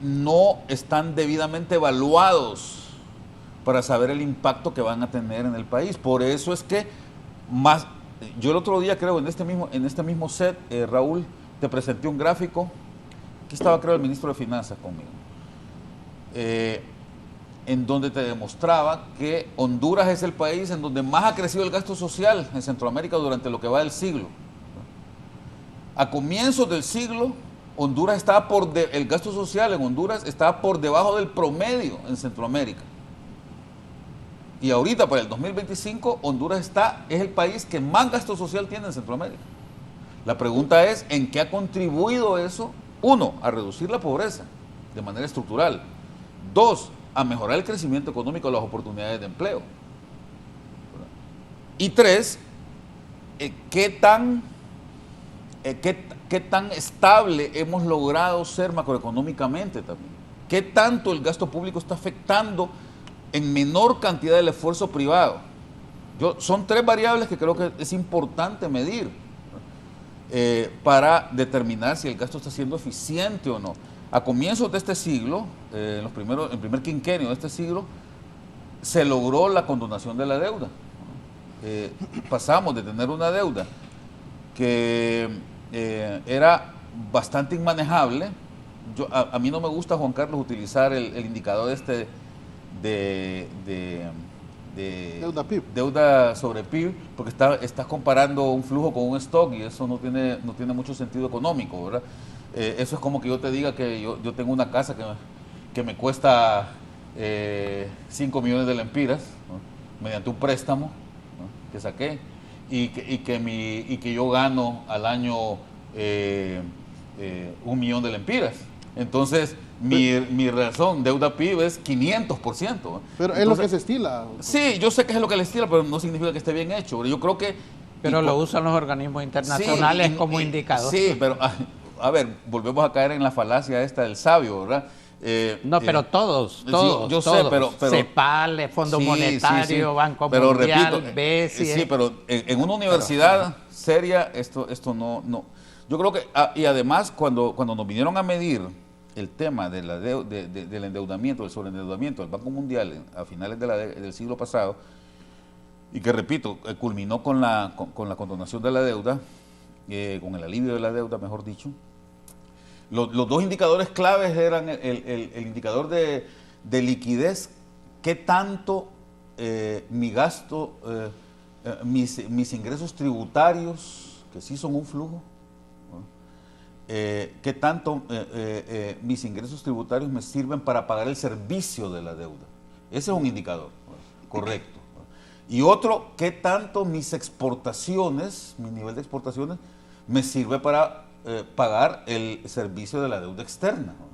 no están debidamente evaluados para saber el impacto que van a tener en el país. Por eso es que yo el otro día, creo, en este mismo set, Raúl, te presenté un gráfico. Aquí estaba, creo, el ministro de Finanzas conmigo, en donde te demostraba que Honduras es el país en donde más ha crecido el gasto social en Centroamérica durante lo que va del siglo. A comienzos del siglo, Honduras estaba el gasto social en Honduras estaba por debajo del promedio en Centroamérica. Y ahorita, para el 2025, Honduras es el país que más gasto social tiene en Centroamérica. La pregunta es, ¿en qué ha contribuido eso? 1, a reducir la pobreza de manera estructural. 2, a mejorar el crecimiento económico y las oportunidades de empleo. Y 3, ¿qué tan estable hemos logrado ser macroeconómicamente también? ¿Qué tanto el gasto público está afectando en menor cantidad del esfuerzo privado? Son 3 variables que creo que es importante medir para determinar si el gasto está siendo eficiente o no. A comienzos de este siglo, en el primer quinquenio de este siglo, se logró la condonación de la deuda. Pasamos de tener una deuda que era bastante inmanejable. A mí no me gusta, Juan Carlos, utilizar el indicador de deuda PIB. Deuda sobre PIB, porque estás comparando un flujo con un stock y eso no tiene mucho sentido económico, ¿verdad? Eso es como que yo te diga que yo tengo una casa que me cuesta 5 millones de lempiras, ¿no?, mediante un préstamo, ¿no?, que saqué, y que yo gano al año 1 millón de lempiras. Entonces, mi razón, deuda PIB es 500%. Pero es lo que se estila. Sí, yo sé que es lo que se estila, pero no significa que esté bien hecho. Yo creo que... Pero lo usan los organismos internacionales como indicador. Sí, pero a ver, volvemos a caer en la falacia esta del sabio, ¿verdad? Pero todos, sí, yo sé, pero CEPAL, Fondo Monetario, Banco pero Mundial, repito, BESI. sí, pero en una universidad seria esto no. Yo creo que, y además cuando nos vinieron a medir el tema del endeudamiento, del sobreendeudamiento del Banco Mundial a finales del siglo pasado, y que repito, culminó con la condonación de la deuda, con el alivio de la deuda, mejor dicho. Los 2 indicadores claves eran el indicador de liquidez, qué tanto mi gasto, mis ingresos tributarios, que sí son un flujo, ¿no?, qué tanto mis ingresos tributarios me sirven para pagar el servicio de la deuda. Ese es un indicador, ¿no?, correcto. Y otro, qué tanto mis exportaciones, mi nivel de exportaciones, me sirve para pagar el servicio de la deuda externa, ¿no?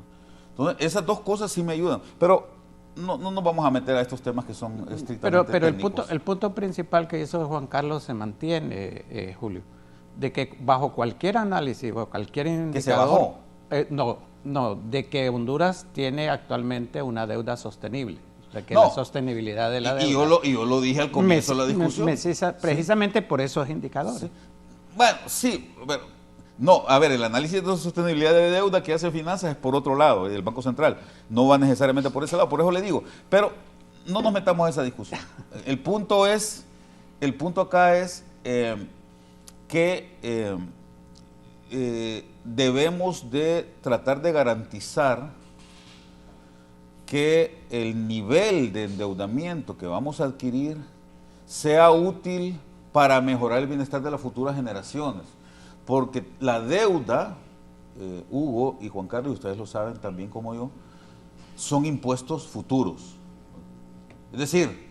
Entonces, esas 2 cosas sí me ayudan, pero no nos vamos a meter a estos temas que son estrictamente pero técnicos. el punto principal que hizo Juan Carlos se mantiene, Julio, de que bajo cualquier análisis, bajo cualquier indicador... ¿Que se bajó? No, de que Honduras tiene actualmente una deuda sostenible. De que No. la sostenibilidad de la deuda... Y yo lo dije al comienzo de la discusión. Precisamente por esos indicadores. Sí. Bueno, sí, pero No, a ver, el análisis de sostenibilidad de deuda que hace Finanzas es por otro lado, el Banco Central. No va necesariamente por ese lado, por eso le digo. Pero no nos metamos en esa discusión. El punto acá es que debemos de tratar de garantizar que el nivel de endeudamiento que vamos a adquirir sea útil para mejorar el bienestar de las futuras generaciones. Porque la deuda, Hugo y Juan Carlos, ustedes lo saben también como yo, son impuestos futuros. Es decir,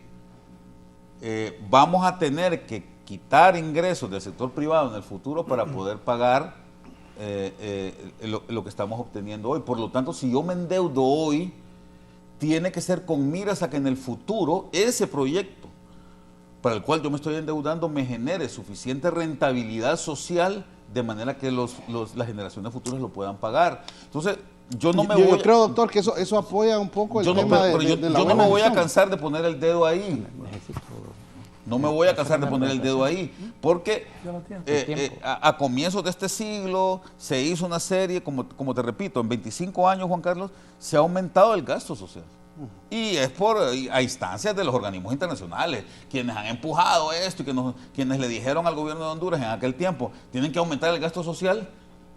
vamos a tener que quitar ingresos del sector privado en el futuro para poder pagar lo que estamos obteniendo hoy. Por lo tanto, si yo me endeudo hoy, tiene que ser con miras a que en el futuro ese proyecto para el cual yo me estoy endeudando me genere suficiente rentabilidad social de manera que las generaciones futuras lo puedan pagar. Entonces, yo creo, doctor, que eso apoya un poco el tema de la yo no me voy a cansar de poner el dedo ahí. No me voy a cansar de poner el dedo ahí, porque a comienzos de este siglo se hizo una serie, como te repito, en 25 años, Juan Carlos, se ha aumentado el gasto social. Y es a instancias de los organismos internacionales, quienes han empujado esto y quienes le dijeron al gobierno de Honduras en aquel tiempo, tienen que aumentar el gasto social,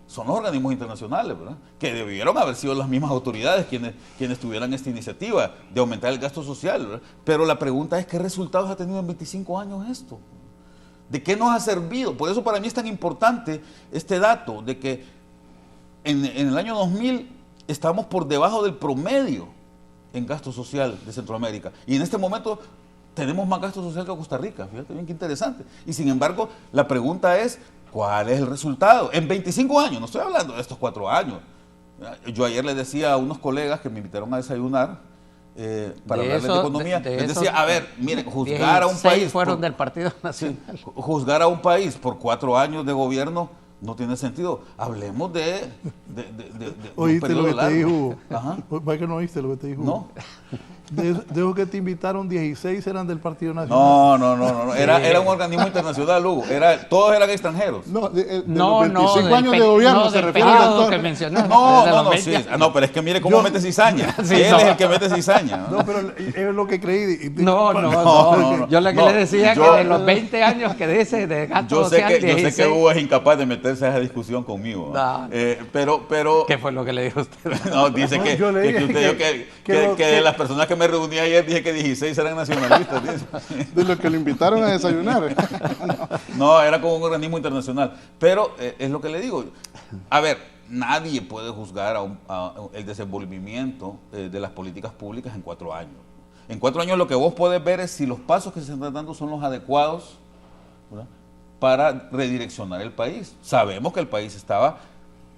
son los organismos internacionales, ¿verdad? Que debieron haber sido las mismas autoridades quienes tuvieran esta iniciativa de aumentar el gasto social, ¿verdad? Pero la pregunta es, ¿qué resultados ha tenido en 25 años esto? ¿De qué nos ha servido? Por eso para mí es tan importante este dato de que en el año 2000 estamos por debajo del promedio en gasto social de Centroamérica. Y en este momento tenemos más gasto social que Costa Rica. Fíjate bien qué interesante. Y sin embargo, la pregunta es, ¿cuál es el resultado? En 25 años, no estoy hablando de estos 4 años. Yo ayer les decía a unos colegas que me invitaron a desayunar para hablarles de economía. Les decía, a ver, miren, juzgar a un país... fueron del Partido Nacional. Sí, juzgar a un país por 4 años de gobierno no tiene sentido. Hablemos de ¿Oíste lo que largo. te dijo? Ajá. ¿Para qué no oíste lo que te dijo? No. Dejo que te invitaron, 16 eran del Partido Nacional. No. Era un organismo internacional, Hugo. Todos eran extranjeros. No, de los 25 años de gobierno se refiere al doctor. Que mencionaste. No, pero es que mire cómo mete cizaña. Él es el que mete cizaña. No, pero es lo que creí. No. Yo le decía que de los 20 años que dice de gasto social, yo sé que Hugo es incapaz de meterse a esa discusión conmigo. No. Pero ¿Qué fue lo que le dijo usted? No, dice que usted que de las personas que me reuní ayer dije que 16 eran nacionalistas. De los que le invitaron a desayunar. No, era como un organismo internacional. Pero es lo que le digo. A ver, nadie puede juzgar el desenvolvimiento de las políticas públicas en 4 años. En 4 años lo que vos podés ver es si los pasos que se están dando son los adecuados, ¿verdad?, para redireccionar el país. Sabemos que el país estaba,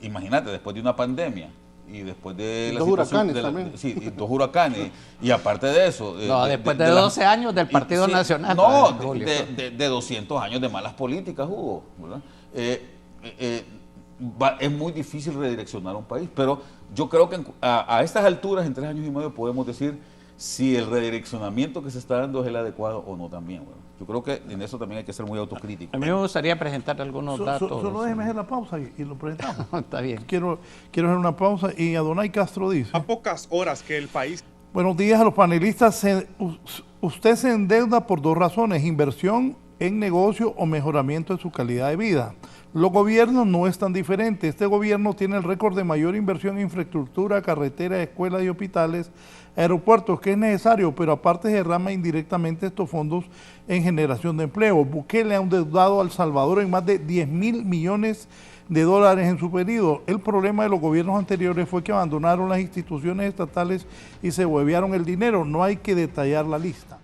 imagínate, después de una pandemia y después de dos huracanes también. Sí, y 2 huracanes. Y aparte de eso... después de 12 años del Partido Nacional. No, de 200 años de malas políticas, Hugo, ¿verdad? Es muy difícil redireccionar un país, pero yo creo que a estas alturas, en 3 años y medio, podemos decir si el redireccionamiento que se está dando es el adecuado o no también. Bueno, yo creo que en eso también hay que ser muy autocrítico. A mí me gustaría presentar algunos datos. Solo déjeme hacer la pausa y lo presentamos. Está bien. Quiero hacer una pausa y Adonai Castro dice... A pocas horas que el país... Buenos días a los panelistas. Usted se endeuda por 2 razones: inversión en negocio o mejoramiento de su calidad de vida. Los gobiernos no es tan diferente. Este gobierno tiene el récord de mayor inversión en infraestructura, carreteras, escuelas y hospitales, aeropuertos, que es necesario, pero aparte se derrama indirectamente estos fondos en generación de empleo. Bukele ha endeudado a El Salvador en más de 10.000 millones de dólares en su periodo. El problema de los gobiernos anteriores fue que abandonaron las instituciones estatales y se huevearon el dinero. No hay que detallar la lista.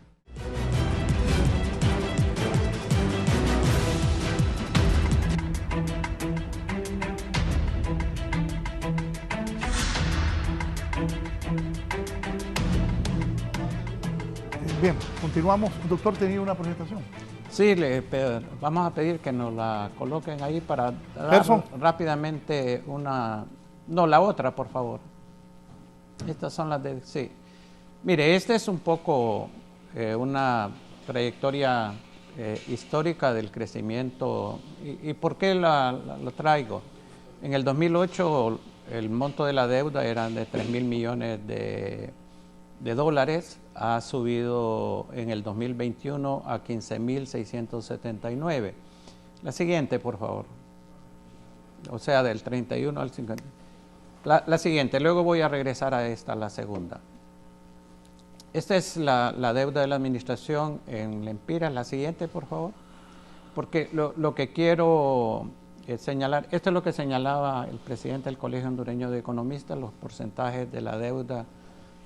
Bien, continuamos. Doctor, tenía una presentación. Sí, vamos a pedir que nos la coloquen ahí para dar rápidamente una... No, la otra, por favor. Estas son las de... Sí. Mire, esta es un poco una trayectoria histórica del crecimiento. ¿Y por qué la traigo? En el 2008 el monto de la deuda era de 3.000 millones de dólares, ha subido en el 2021 a 15.679. La siguiente, por favor. O sea, del 31 al 50. La siguiente, luego voy a regresar a esta, la segunda. Esta es la deuda de la administración en lempiras. La siguiente, por favor. Porque lo que quiero señalar, esto es lo que señalaba el presidente del Colegio Hondureño de Economistas, los porcentajes de la deuda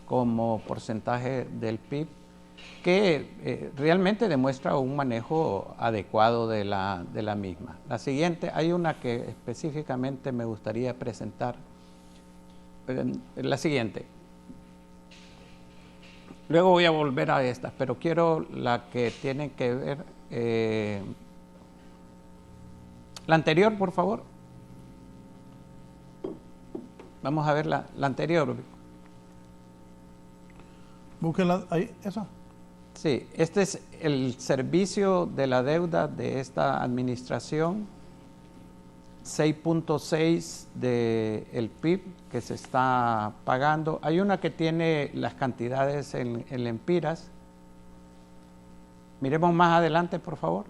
como porcentaje del PIB, que realmente demuestra un manejo adecuado de la misma. La siguiente, hay una que específicamente me gustaría presentar. La siguiente. Luego voy a volver a estas, pero quiero la que tiene que ver... la anterior, por favor. Vamos a ver la anterior. Búsquenla ahí, esa. Sí, este es el servicio de la deuda de esta administración, 6.6 del PIB que se está pagando. Hay una que tiene las cantidades en lempiras. Miremos más adelante, por favor.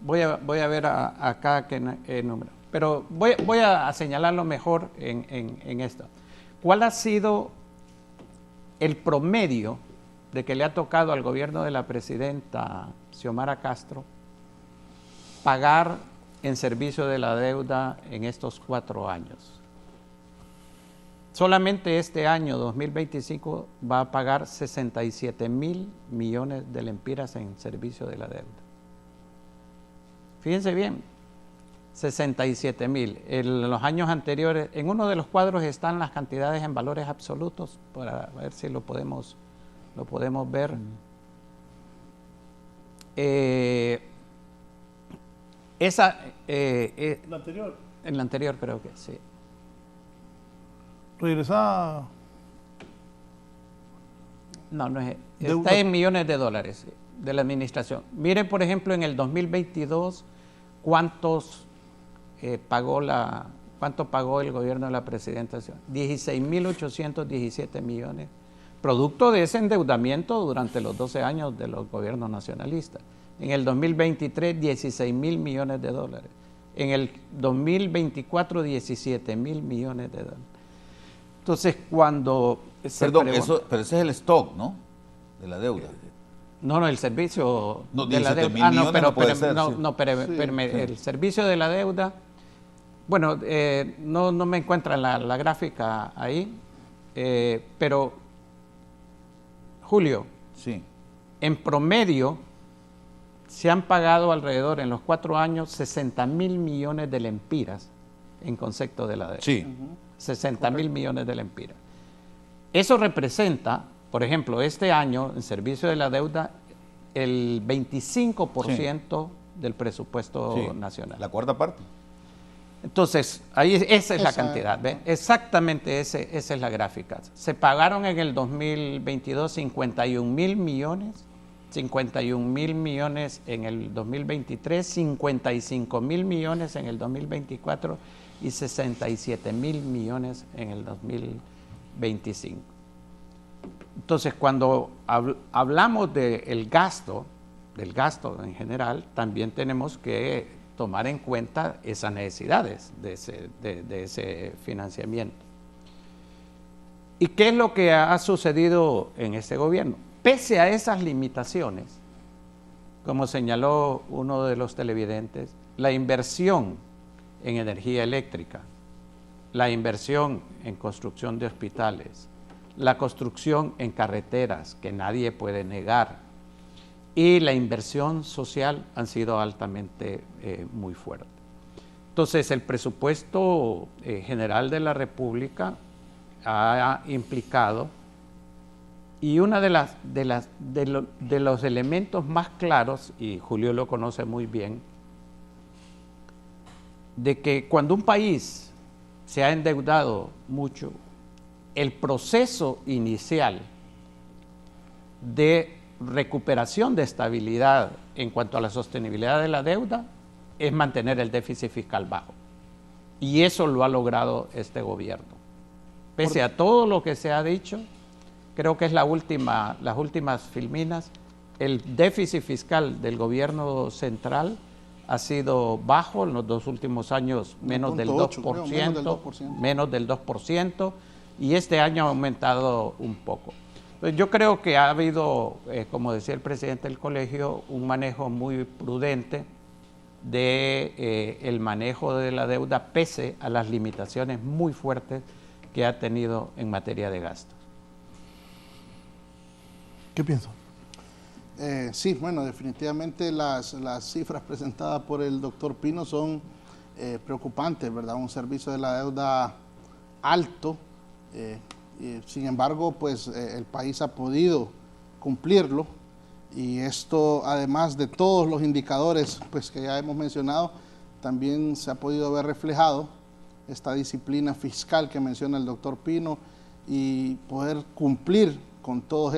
Voy a ver acá qué número. Pero voy a señalarlo mejor en esto. ¿Cuál ha sido el promedio de que le ha tocado al gobierno de la presidenta Xiomara Castro pagar en servicio de la deuda en estos 4 años? Solamente este año 2025 va a pagar 67.000 millones de lempiras en servicio de la deuda. Fíjense bien, 67.000. En los años anteriores, en uno de los cuadros están las cantidades en valores absolutos, para ver si lo podemos ver. ¿La anterior? En la anterior creo que sí. Regresa. No es. Está en millones de dólares de la administración. Miren, por ejemplo, en el 2022, ¿cuánto pagó el gobierno de la presidenta? 16.817 millones, producto de ese endeudamiento durante los 12 años de los gobiernos nacionalistas. En el 2023, 16.000 millones de dólares. En el 2024, 17.000 millones de dólares. Entonces, cuando... Perdón, pero ese es el stock, ¿no? De la deuda. No, el servicio de la deuda. El servicio de la deuda, bueno, no me encuentra la gráfica ahí, pero, Julio, sí. En promedio se han pagado alrededor en los 4 años 60.000 millones de lempiras en concepto de la deuda. Sí. 60.000 millones de lempiras. Eso representa, por ejemplo, este año en servicio de la deuda, el 25% del presupuesto nacional. La cuarta parte. Entonces, ahí esa es la cantidad, ¿ve? Exactamente esa es la gráfica. Se pagaron en el 2022 51.000 millones, 51.000 millones en el 2023, 55.000 millones en el 2024 y 67.000 millones en el 2025. Entonces, cuando hablamos del gasto en general, también tenemos que tomar en cuenta esas necesidades de ese financiamiento. ¿Y qué es lo que ha sucedido en este gobierno? Pese a esas limitaciones, como señaló uno de los televidentes, la inversión en energía eléctrica, la inversión en construcción de hospitales, la construcción en carreteras, que nadie puede negar, y la inversión social han sido altamente muy fuertes. Entonces, el presupuesto general de la República ha implicado, y uno de los elementos más claros, y Julio lo conoce muy bien, de que cuando un país se ha endeudado mucho, el proceso inicial de recuperación de estabilidad en cuanto a la sostenibilidad de la deuda es mantener el déficit fiscal bajo. Y eso lo ha logrado este gobierno. Pese a todo lo que se ha dicho, creo que es las últimas filminas, el déficit fiscal del gobierno central ha sido bajo en los 2 últimos años, menos del 2%, y este año ha aumentado un poco. Entonces, yo creo que ha habido, como decía el presidente del colegio, un manejo muy prudente de el manejo de la deuda pese a las limitaciones muy fuertes que ha tenido en materia de gastos. ¿Qué piensa? Sí, bueno, definitivamente las cifras presentadas por el doctor Pino son preocupantes, ¿verdad? Un servicio de la deuda alto, sin embargo, pues el país ha podido cumplirlo, y esto, además de todos los indicadores pues, que ya hemos mencionado, también se ha podido ver reflejado esta disciplina fiscal que menciona el doctor Pino, y poder cumplir con todos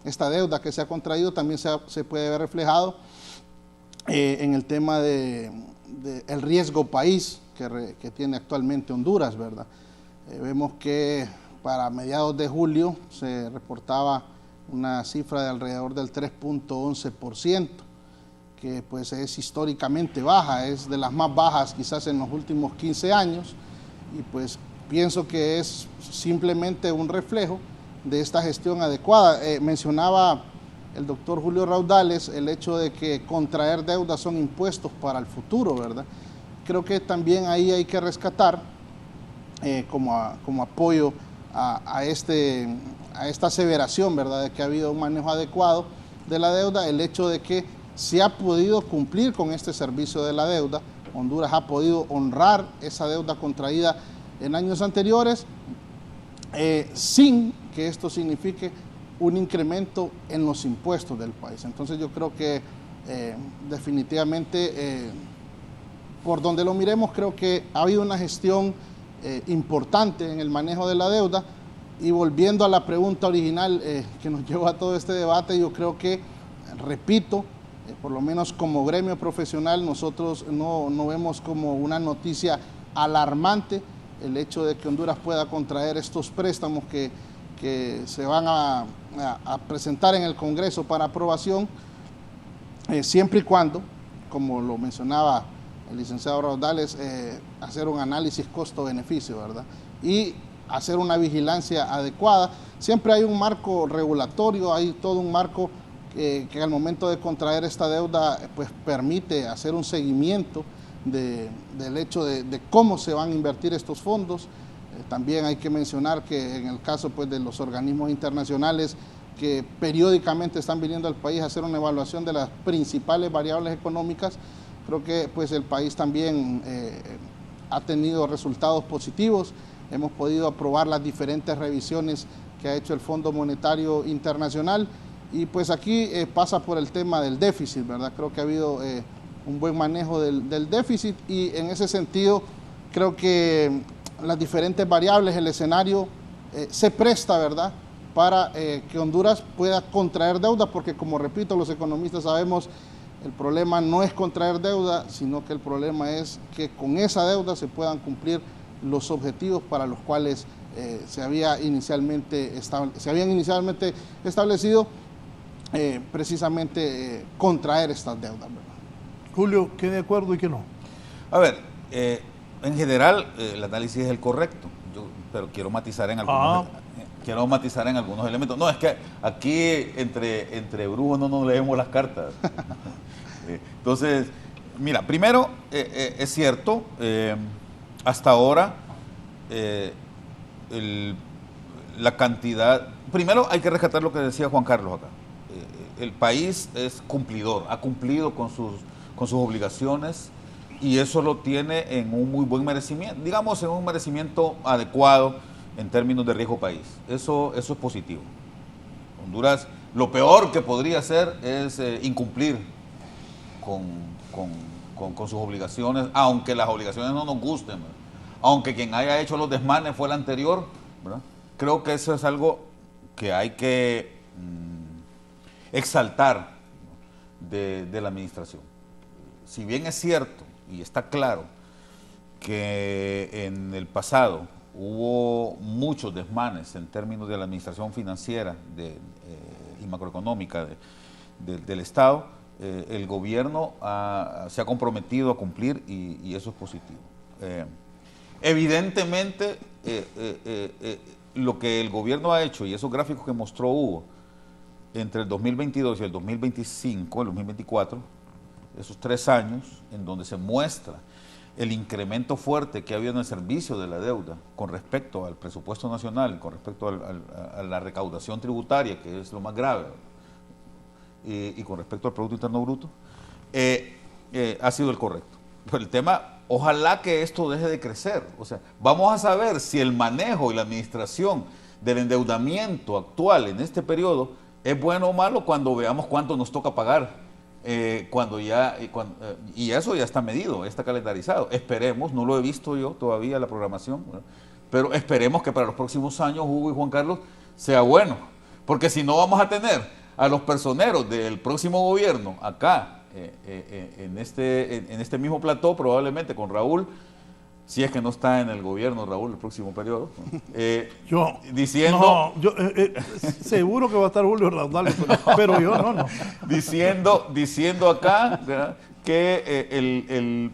esta deuda que se ha contraído también se puede ver reflejado en el tema de el riesgo país que tiene actualmente Honduras, ¿verdad? Vemos que para mediados de julio se reportaba una cifra de alrededor del 3.11%, que pues es históricamente baja, es de las más bajas quizás en los últimos 15 años, y pues pienso que es simplemente un reflejo de esta gestión adecuada. Mencionaba el doctor Julio Raudales el hecho de que contraer deudas son impuestos para el futuro, ¿verdad? Creo que también ahí hay que rescatar como apoyo a esta aseveración, ¿verdad?, de que ha habido un manejo adecuado de la deuda, el hecho de que se ha podido cumplir con este servicio de la deuda. Honduras ha podido honrar esa deuda contraída en años anteriores, sin que esto signifique un incremento en los impuestos del país. Entonces yo creo que definitivamente, por donde lo miremos, creo que ha habido una gestión importante en el manejo de la deuda. Y volviendo a la pregunta original que nos llevó a todo este debate, yo creo que, repito, por lo menos como gremio profesional, nosotros no vemos como una noticia alarmante el hecho de que Honduras pueda contraer estos préstamos que se van a presentar en el Congreso para aprobación, siempre y cuando, como lo mencionaba el licenciado Raudales, hacer un análisis costo-beneficio, ¿verdad? Y hacer una vigilancia adecuada. Siempre hay un marco regulatorio, hay todo un marco que al momento de contraer esta deuda pues permite hacer un seguimiento del hecho de cómo se van a invertir estos fondos. También hay que mencionar que en el caso pues de los organismos internacionales que periódicamente están viniendo al país a hacer una evaluación de las principales variables económicas, creo que pues el país también ha tenido resultados positivos. Hemos podido aprobar las diferentes revisiones que ha hecho el Fondo Monetario Internacional, y pues aquí pasa por el tema del déficit, ¿verdad? Creo que ha habido un buen manejo del déficit, y en ese sentido creo que las diferentes variables, el escenario se presta, ¿verdad?, para que Honduras pueda contraer deuda, porque como repito, los economistas sabemos, el problema no es contraer deuda, sino que el problema es que con esa deuda se puedan cumplir los objetivos para los cuales se habían inicialmente establecido, precisamente contraer estas deudas, ¿verdad? Julio, ¿qué de acuerdo y qué no? A ver, en general el análisis es el correcto, pero quiero matizar en algunos elementos. No, es que aquí entre brujos no nos leemos las cartas. Entonces, mira, primero, es cierto, hasta ahora, la cantidad... Primero hay que rescatar lo que decía Juan Carlos acá. El país es cumplidor, ha cumplido con sus obligaciones, y eso lo tiene en un muy buen merecimiento, digamos en un merecimiento adecuado en términos de riesgo país. Eso es positivo. Honduras, lo peor que podría hacer es incumplir con sus obligaciones, aunque las obligaciones no nos gusten, ¿verdad? Aunque quien haya hecho los desmanes fue el anterior, ¿verdad? Creo que eso es algo que hay que exaltar de la administración. Si bien es cierto y está claro que en el pasado hubo muchos desmanes en términos de la administración financiera y macroeconómica del Estado, el gobierno se ha comprometido a cumplir y eso es positivo. Evidentemente, lo que el gobierno ha hecho y esos gráficos que mostró Hugo entre el 2022 y el 2025, el 2024, esos 3 años en donde se muestra el incremento fuerte que ha habido en el servicio de la deuda con respecto al presupuesto nacional, con respecto a la recaudación tributaria, que es lo más grave, y con respecto al Producto Interno Bruto, ha sido el correcto. Pero el tema, ojalá que esto deje de crecer. O sea, vamos a saber si el manejo y la administración del endeudamiento actual en este periodo es bueno o malo cuando veamos cuánto nos toca pagar. Y eso ya está medido, está calendarizado. Esperemos, no lo he visto yo todavía la programación, ¿verdad? Pero esperemos que para los próximos años, Hugo y Juan Carlos, sea bueno. Porque si no vamos a tener a los personeros del próximo gobierno acá, en este mismo plató, probablemente con Raúl, si es que no está en el gobierno Raúl el próximo periodo, diciendo... No, seguro que va a estar Julio Raudales, pero yo no. Diciendo acá, ¿verdad?, que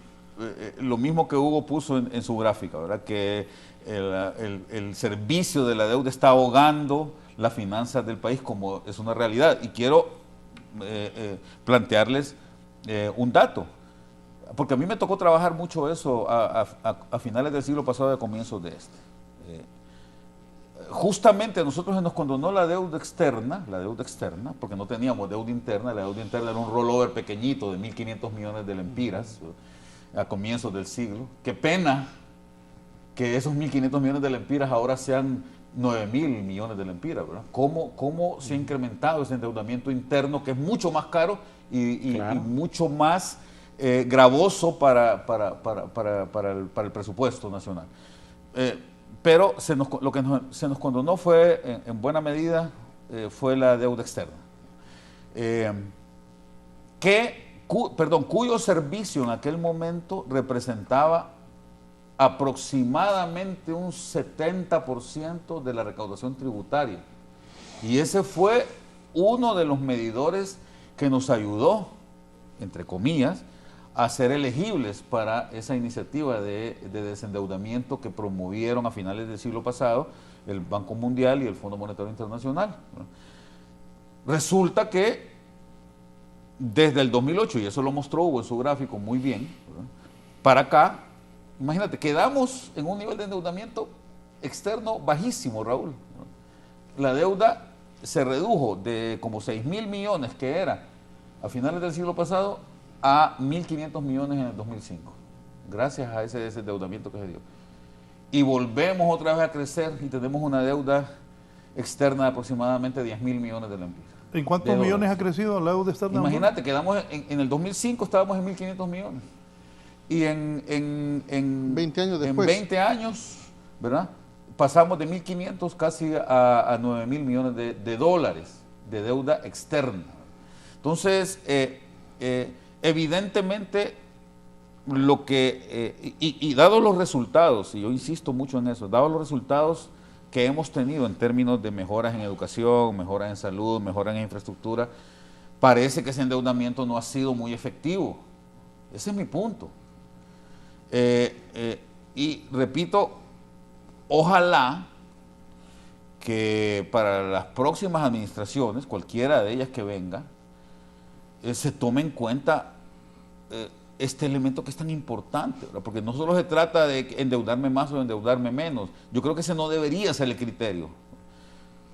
lo mismo que Hugo puso en su gráfica, ¿verdad?, que el servicio de la deuda está ahogando las finanzas del país, como es una realidad. Y quiero plantearles un dato, porque a mí me tocó trabajar mucho eso a finales del siglo pasado y a comienzos de este. Justamente a nosotros se nos condonó la deuda externa, porque no teníamos deuda interna. La deuda interna era un rollover pequeñito de 1.500 millones de lempiras a comienzos del siglo. Qué pena que esos 1.500 millones de lempiras ahora sean 9.000 millones de lempiras, ¿verdad? ¿Cómo se ha incrementado ese endeudamiento interno, que es mucho más caro y mucho más gravoso para el presupuesto nacional? Pero lo que se nos condonó fue, en buena medida, fue la deuda externa, cuyo servicio en aquel momento representaba aproximadamente un 70% de la recaudación tributaria. Y ese fue uno de los medidores que nos ayudó, entre comillas, a ser elegibles para esa iniciativa de desendeudamiento que promovieron a finales del siglo pasado el Banco Mundial y el Fondo Monetario Internacional. Resulta que desde el 2008, y eso lo mostró Hugo en su gráfico muy bien, ¿verdad?, para acá, imagínate, quedamos en un nivel de endeudamiento externo bajísimo, Raúl. La deuda se redujo de como 6.000 millones que era a finales del siglo pasado a 1.500 millones en el 2005, gracias a ese desendeudamiento que se dio. Y volvemos otra vez a crecer y tenemos una deuda externa de aproximadamente 10.000 millones de lempiras. ¿En cuántos millones ha crecido la deuda externa? Imagínate, quedamos en el 2005 estábamos en 1.500 millones. Y en 20 años después. En 20 años, ¿verdad?, pasamos de 1.500 casi a 9.000 millones de dólares de deuda externa. Entonces, evidentemente, lo que, y dados los resultados, y yo insisto mucho en eso, dados los resultados que hemos tenido en términos de mejoras en educación, mejoras en salud, mejoras en infraestructura, parece que ese endeudamiento no ha sido muy efectivo. Ese es mi punto. Y repito, ojalá que para las próximas administraciones, cualquiera de ellas que venga, se tome en cuenta este elemento que es tan importante, ¿verdad? Porque no solo se trata de endeudarme más o endeudarme menos. Yo creo que ese no debería ser el criterio,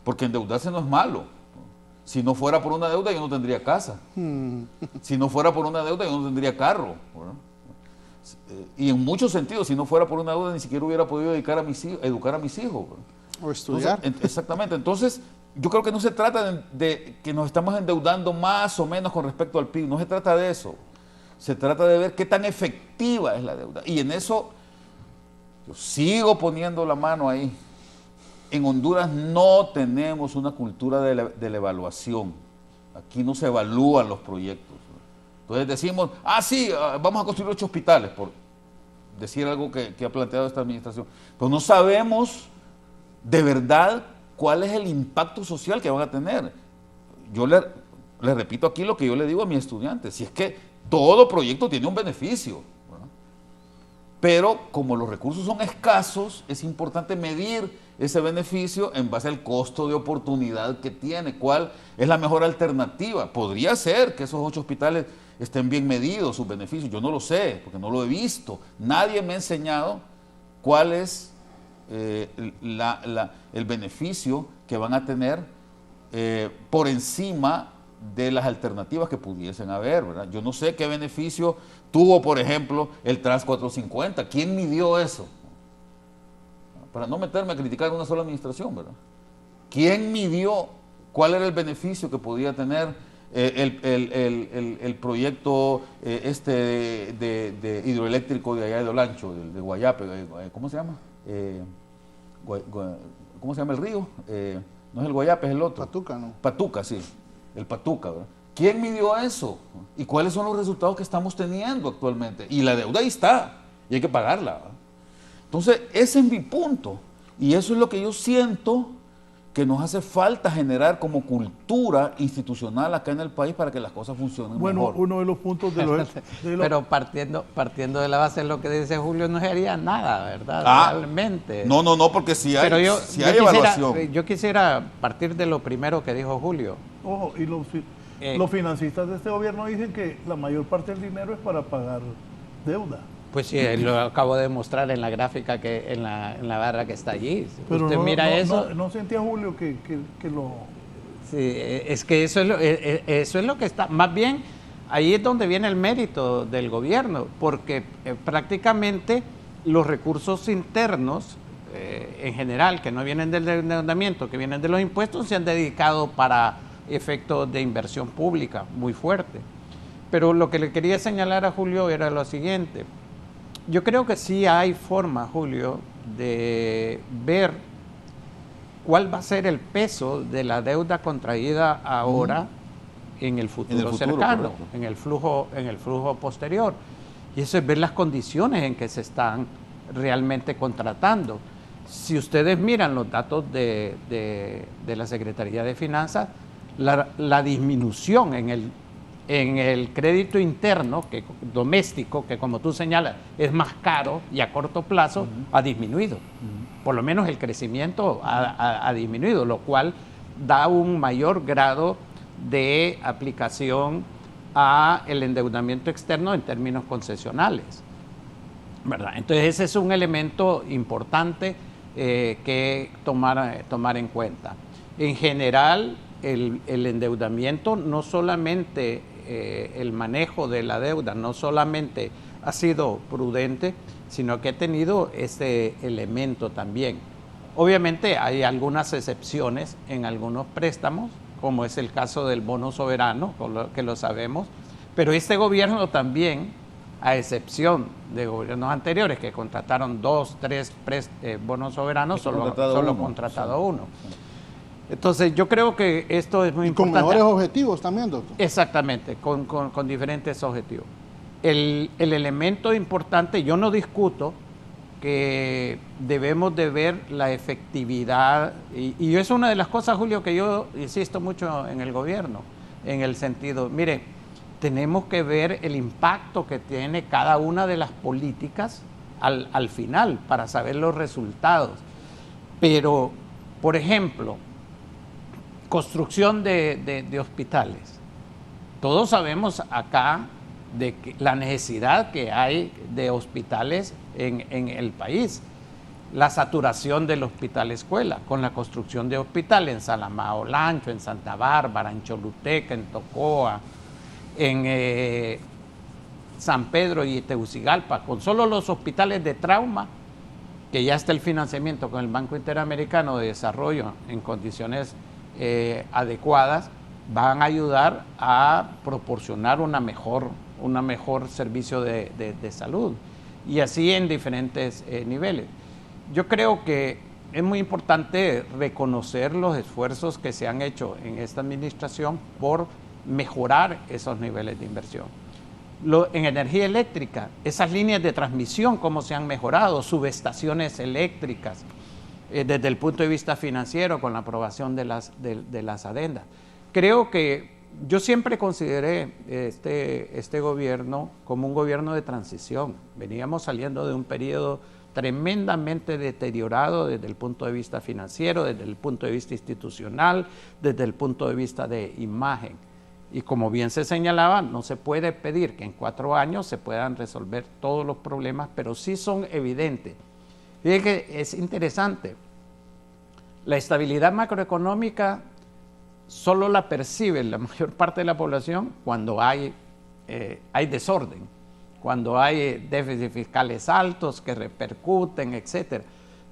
porque endeudarse no es malo. Si no fuera por una deuda, yo no tendría casa. Si no fuera por una deuda, yo no tendría carro, ¿verdad? Y en muchos sentidos, si no fuera por una deuda, ni siquiera hubiera podido educar a mis hijos, ¿verdad? O estudiar. Entonces, exactamente. Entonces, yo creo que no se trata de que nos estamos endeudando más o menos con respecto al PIB. No se trata de eso. Se trata de ver qué tan efectiva es la deuda. Y en eso, yo sigo poniendo la mano ahí. En Honduras no tenemos una cultura de la evaluación Aquí no se evalúan los proyectos. Entonces decimos, sí, vamos a construir 8 hospitales, por decir algo que ha planteado esta administración. Pero no sabemos de verdad cuál es el impacto social que van a tener. Yo le repito aquí lo que yo le digo a mis estudiantes, si es que todo proyecto tiene un beneficio, ¿verdad? Pero como los recursos son escasos, es importante medir ese beneficio en base al costo de oportunidad que tiene, cuál es la mejor alternativa. Podría ser que esos 8 hospitales estén bien medidos, sus beneficios, yo no lo sé, porque no lo he visto. Nadie me ha enseñado cuál es el beneficio que van a tener por encima de las alternativas que pudiesen haber, ¿verdad? Yo no sé qué beneficio tuvo, por ejemplo, el Trans 450. ¿Quién midió eso? Para no meterme a criticar una sola administración, ¿verdad? ¿Quién midió cuál era el beneficio que podía tener el proyecto de hidroeléctrico de allá de Olancho, de Guayape? ¿Cómo se llama? ¿Cómo se llama el río? No es el Guayape, es el otro. Patuca, ¿no? Patuca, sí. El Patuca, ¿verdad? ¿Quién midió eso? ¿Y cuáles son los resultados que estamos teniendo actualmente? Y la deuda ahí está, y hay que pagarla, ¿verdad? Entonces, ese es mi punto. Y eso es lo que yo siento que nos hace falta generar como cultura institucional acá en el país para que las cosas funcionen mejor. Uno de los puntos de los... Pero partiendo de la base de lo que dice Julio, no se haría nada, ¿verdad? Realmente. No, porque si hay, pero si hay evaluación. Yo quisiera partir de lo primero que dijo Julio. Ojo, y los financistas de este gobierno dicen que la mayor parte del dinero es para pagar deuda. Pues sí, lo acabo de mostrar en la gráfica, que en la barra que está allí. Pero usted mira eso. No sentía, Julio, que lo... Sí, es que eso es lo que está. Más bien, ahí es donde viene el mérito del gobierno, porque prácticamente los recursos internos, en general, que no vienen del endeudamiento, que vienen de los impuestos, se han dedicado para efectos de inversión pública muy fuerte. Pero lo que le quería señalar a Julio era lo siguiente. Yo creo que sí hay forma, Julio, de ver cuál va a ser el peso de la deuda contraída ahora en el futuro cercano, en el flujo posterior. Y eso es ver las condiciones en que se están realmente contratando. Si ustedes miran los datos de la Secretaría de Finanzas, la disminución en el crédito interno, doméstico, que como tú señalas es más caro y a corto plazo, ha disminuido. Por lo menos el crecimiento ha disminuido, lo cual da un mayor grado de aplicación a el endeudamiento externo en términos concesionales, ¿verdad? Entonces ese es un elemento importante que tomar en cuenta. En general, el endeudamiento, no solamente el manejo de la deuda, no solamente ha sido prudente, sino que ha tenido este elemento también. Obviamente hay algunas excepciones en algunos préstamos, como es el caso del bono soberano, que lo sabemos, pero este gobierno también, a excepción de gobiernos anteriores que contrataron 2, 3 bonos soberanos, solo ha contratado uno. Entonces yo creo que esto es muy importante. Con mejores objetivos también, doctor. Exactamente, con diferentes objetivos. El elemento importante, yo no discuto que debemos de ver la efectividad, y es una de las cosas, Julio, que yo insisto mucho en el gobierno, en el sentido, mire, tenemos que ver el impacto que tiene cada una de las políticas al final para saber los resultados. Pero, por ejemplo, construcción de hospitales. Todos sabemos acá de que la necesidad que hay de hospitales en el país. La saturación del hospital escuela, con la construcción de hospitales en Salamá Olancho, en Santa Bárbara, en Choluteca, en Tocoa, en San Pedro y Tegucigalpa, con solo los hospitales de trauma, que ya está el financiamiento con el Banco Interamericano de Desarrollo en condiciones adecuadas, van a ayudar a proporcionar una mejor servicio de salud, y así en diferentes niveles. Yo creo que es muy importante reconocer los esfuerzos que se han hecho en esta administración por mejorar esos niveles de inversión. En energía eléctrica, esas líneas de transmisión, cómo se han mejorado, subestaciones eléctricas, desde el punto de vista financiero, con la aprobación de las adendas. Creo que yo siempre consideré este gobierno como un gobierno de transición. Veníamos saliendo de un periodo tremendamente deteriorado desde el punto de vista financiero, desde el punto de vista institucional, desde el punto de vista de imagen. Y como bien se señalaba, no se puede pedir que en 4 años se puedan resolver todos los problemas, pero sí son evidentes. Fíjense que es interesante, la estabilidad macroeconómica solo la percibe la mayor parte de la población cuando hay desorden, cuando hay déficits fiscales altos que repercuten, etcétera.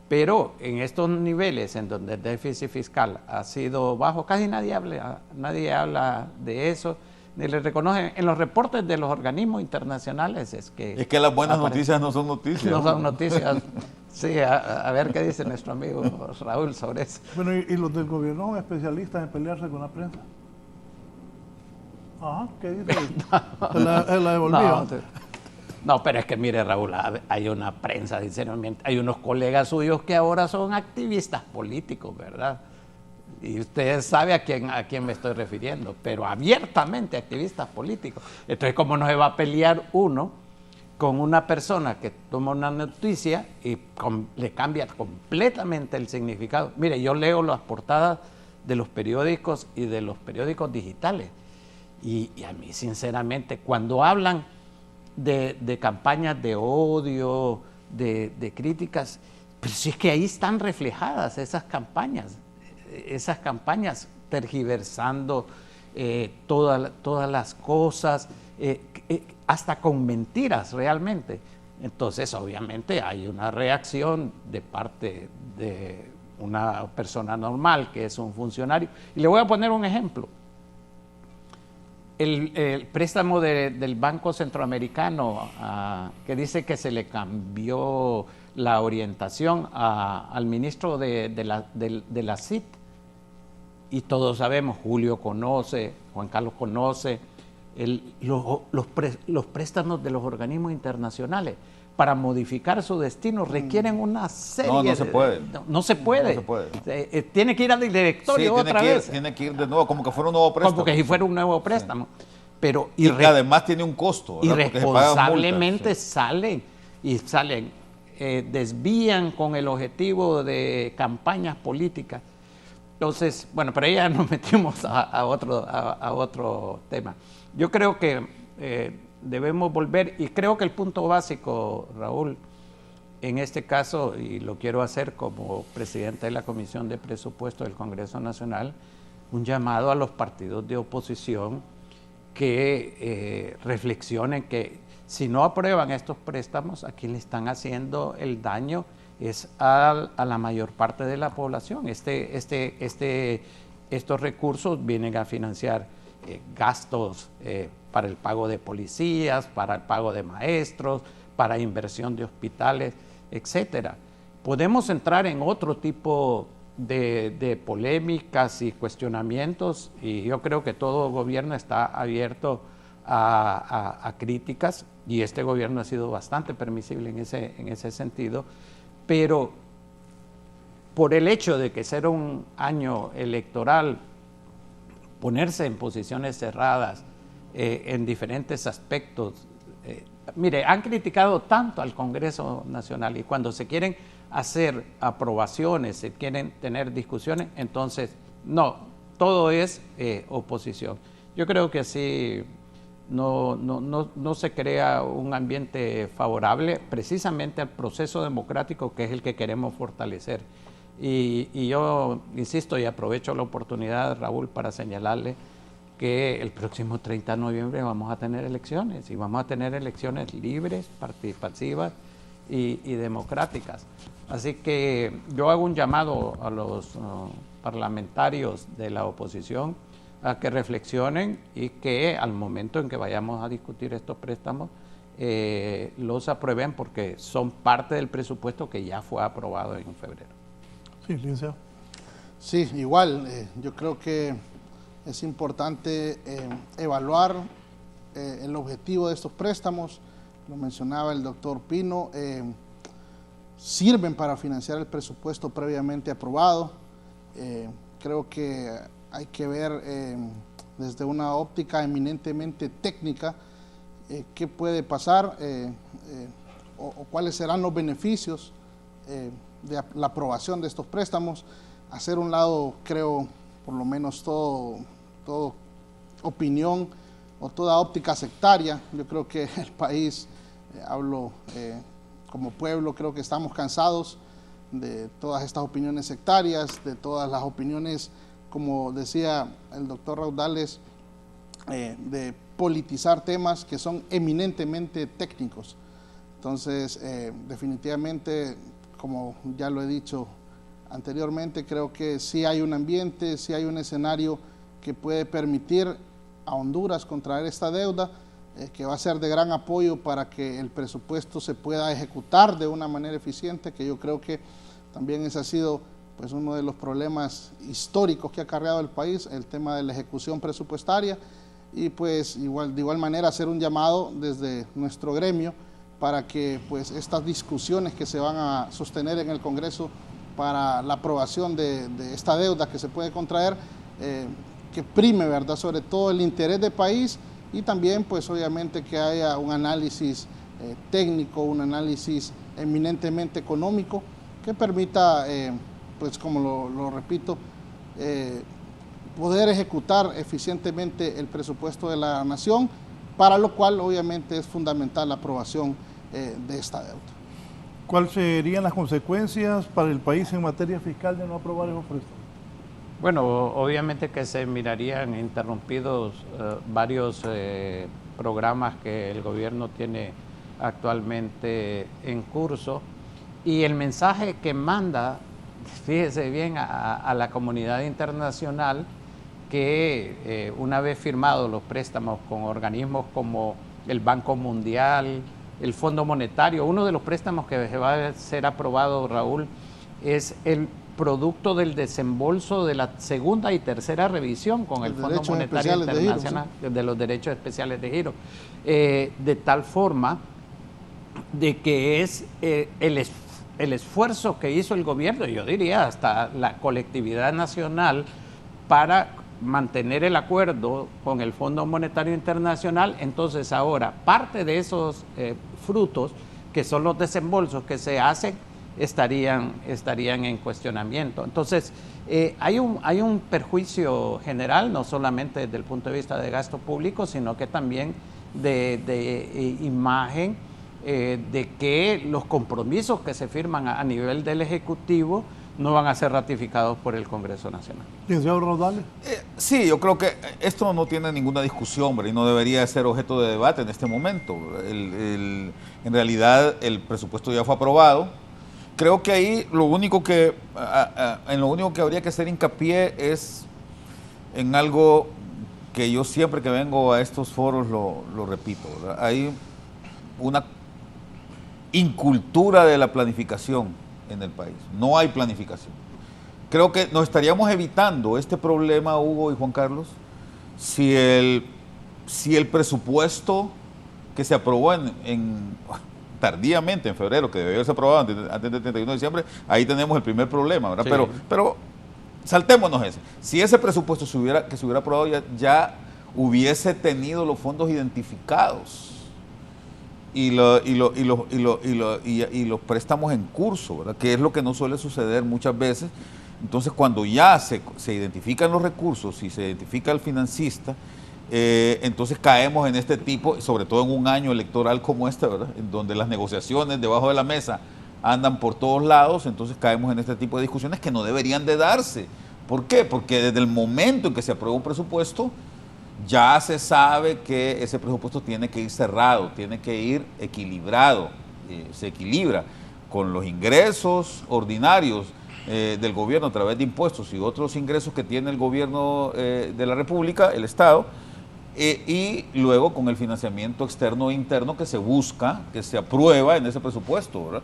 Pero en estos niveles en donde el déficit fiscal ha sido bajo, casi nadie habla de eso, ni le reconoce. En los reportes de los organismos internacionales es que las buenas noticias no son noticias. No son noticias. Sí, a ver qué dice nuestro amigo Raúl sobre eso. Bueno, ¿y los del gobierno son especialistas en pelearse con la prensa? Ajá, ¿qué dice? Se la devolvió. No, pero es que mire, Raúl, hay una prensa, sinceramente, hay unos colegas suyos que ahora son activistas políticos, ¿verdad? Y usted sabe a quién me estoy refiriendo, pero abiertamente activistas políticos. Entonces, ¿cómo no se va a pelear uno con una persona que toma una noticia y le cambia completamente el significado? Mire, yo leo las portadas de los periódicos y de los periódicos digitales, y a mí, sinceramente, cuando hablan de campañas de odio, de críticas, pero si es que ahí están reflejadas esas campañas tergiversando todas las cosas, hasta con mentiras realmente. Entonces, obviamente, hay una reacción de parte de una persona normal, que es un funcionario. Y le voy a poner un ejemplo. El préstamo del Banco Centroamericano, que dice que se le cambió la orientación al ministro de la CIT, y todos sabemos, Julio conoce, Juan Carlos conoce, los préstamos de los organismos internacionales para modificar su destino requieren una serie no se puede. No se puede. Tiene que ir al directorio otra vez. Tiene que ir de nuevo, como que fuera un nuevo préstamo. Como que si fuera un nuevo préstamo. Sí. Pero y además tiene un costo. Irresponsablemente salen, desvían con el objetivo de campañas políticas. Entonces, bueno, pero ya nos metimos a otro tema. Yo creo que debemos volver, y creo que el punto básico, Raúl, en este caso, y lo quiero hacer como presidente de la Comisión de Presupuesto del Congreso Nacional, un llamado a los partidos de oposición que reflexionen que si no aprueban estos préstamos, a quien le están haciendo el daño es a la mayor parte de la población. Estos recursos vienen a financiar gastos para el pago de policías, para el pago de maestros, para inversión de hospitales, etcétera. Podemos entrar en otro tipo de polémicas y cuestionamientos, y yo creo que todo gobierno está abierto a críticas, y este gobierno ha sido bastante permisible en ese sentido, pero por el hecho de que ser un año electoral, ponerse en posiciones cerradas en diferentes aspectos. Mire, han criticado tanto al Congreso Nacional, y cuando se quieren hacer aprobaciones, se quieren tener discusiones, entonces no, todo es oposición. Yo creo que así no se crea un ambiente favorable precisamente al proceso democrático, que es el que queremos fortalecer. Y yo insisto y aprovecho la oportunidad, Raúl, para señalarle que el próximo 30 de noviembre vamos a tener elecciones, y vamos a tener elecciones libres, participativas y democráticas. Así que yo hago un llamado a los parlamentarios de la oposición a que reflexionen, y que al momento en que vayamos a discutir estos préstamos los aprueben, porque son parte del presupuesto que ya fue aprobado en febrero. Sí, Licenciado. Sí, igual, yo creo que es importante evaluar el objetivo de estos préstamos. Lo mencionaba el doctor Pino, sirven para financiar el presupuesto previamente aprobado. Creo que hay que ver desde una óptica eminentemente técnica qué puede pasar o cuáles serán los beneficios de la aprobación de estos préstamos. Hacer un lado, creo, por lo menos todo opinión o toda óptica sectaria. Yo creo que el país, hablo como pueblo, creo que estamos cansados de todas estas opiniones sectarias, de todas las opiniones, como decía el doctor Raudales, de politizar temas que son eminentemente técnicos. Entonces, definitivamente, como ya lo he dicho anteriormente, creo que sí hay un ambiente, sí hay un escenario que puede permitir a Honduras contraer esta deuda, que va a ser de gran apoyo para que el presupuesto se pueda ejecutar de una manera eficiente, que yo creo que también ese ha sido pues uno de los problemas históricos que ha acarreado el país, el tema de la ejecución presupuestaria, y pues de igual manera hacer un llamado desde nuestro gremio para que pues estas discusiones que se van a sostener en el Congreso para la aprobación de esta deuda que se puede contraer, que prime, ¿verdad?, sobre todo el interés del país, y también pues obviamente que haya un análisis técnico, un análisis eminentemente económico que permita, pues como lo repito, poder ejecutar eficientemente el presupuesto de la nación, para lo cual obviamente es fundamental la aprobación de esta deuda. ¿Cuáles serían las consecuencias para el país en materia fiscal de no aprobar esos préstamos? Bueno, obviamente que se mirarían interrumpidos varios programas que el gobierno tiene actualmente en curso, y el mensaje que manda, fíjese bien, a la comunidad internacional, que una vez firmados los préstamos con organismos como el Banco Mundial, el Fondo Monetario, uno de los préstamos que va a ser aprobado, Raúl, es el producto del desembolso de la segunda y tercera revisión con el Fondo Monetario Internacional de los derechos especiales de giro, de tal forma de que es el esfuerzo que hizo el gobierno, yo diría hasta la colectividad nacional, para mantener el acuerdo con el Fondo Monetario Internacional. Entonces ahora parte de esos frutos, que son los desembolsos que se hacen, estarían en cuestionamiento. Entonces hay un perjuicio general, no solamente desde el punto de vista de gasto público, sino que también de imagen, de que los compromisos que se firman a nivel del Ejecutivo no van a ser ratificados por el Congreso Nacional. Licenciado Raudales. Sí, yo creo que esto no tiene ninguna discusión, ¿verdad? Y no debería ser objeto de debate en este momento. En realidad el presupuesto ya fue aprobado. Creo que ahí en lo único que habría que hacer hincapié es en algo que yo siempre que vengo a estos foros lo repito, ¿verdad? Hay una incultura de la planificación en el país. No hay planificación. Creo que nos estaríamos evitando este problema, Hugo y Juan Carlos, si el presupuesto que se aprobó tardíamente en febrero, que debió haberse aprobado antes del 31 de diciembre, ahí tenemos el primer problema, ¿verdad? Sí. Pero saltémonos ese. Si ese presupuesto que se hubiera aprobado ya hubiese tenido los fondos identificados y los préstamos en curso, ¿verdad?, que es lo que no suele suceder muchas veces. Entonces, cuando ya se identifican los recursos y se identifica el financista, entonces caemos en este tipo, sobre todo en un año electoral como este, ¿verdad?, en donde las negociaciones debajo de la mesa andan por todos lados. Entonces caemos en este tipo de discusiones que no deberían de darse. ¿Por qué? Porque desde el momento en que se aprueba un presupuesto, ya se sabe que ese presupuesto tiene que ir cerrado, tiene que ir equilibrado, se equilibra con los ingresos ordinarios del gobierno a través de impuestos y otros ingresos que tiene el gobierno de la República, el Estado, y luego con el financiamiento externo e interno que se busca, que se aprueba en ese presupuesto, ¿verdad?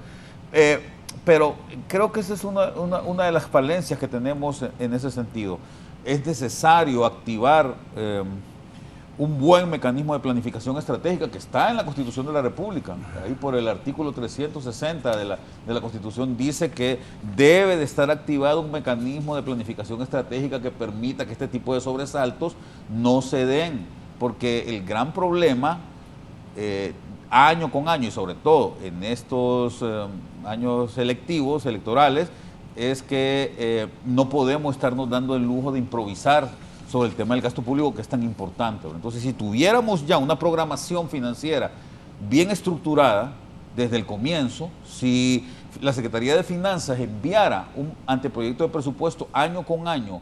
Pero creo que esa es una de las falencias que tenemos en ese sentido. es necesario activar un buen mecanismo de planificación estratégica que está en la Constitución de la República. Ahí por el artículo 360 de la Constitución dice que debe de estar activado un mecanismo de planificación estratégica que permita que este tipo de sobresaltos no se den, porque el gran problema año con año y sobre todo en estos años electorales es que no podemos estarnos dando el lujo de improvisar sobre el tema del gasto público, que es tan importante. Entonces, si tuviéramos ya una programación financiera bien estructurada desde el comienzo, si la Secretaría de Finanzas enviara un anteproyecto de presupuesto año con año,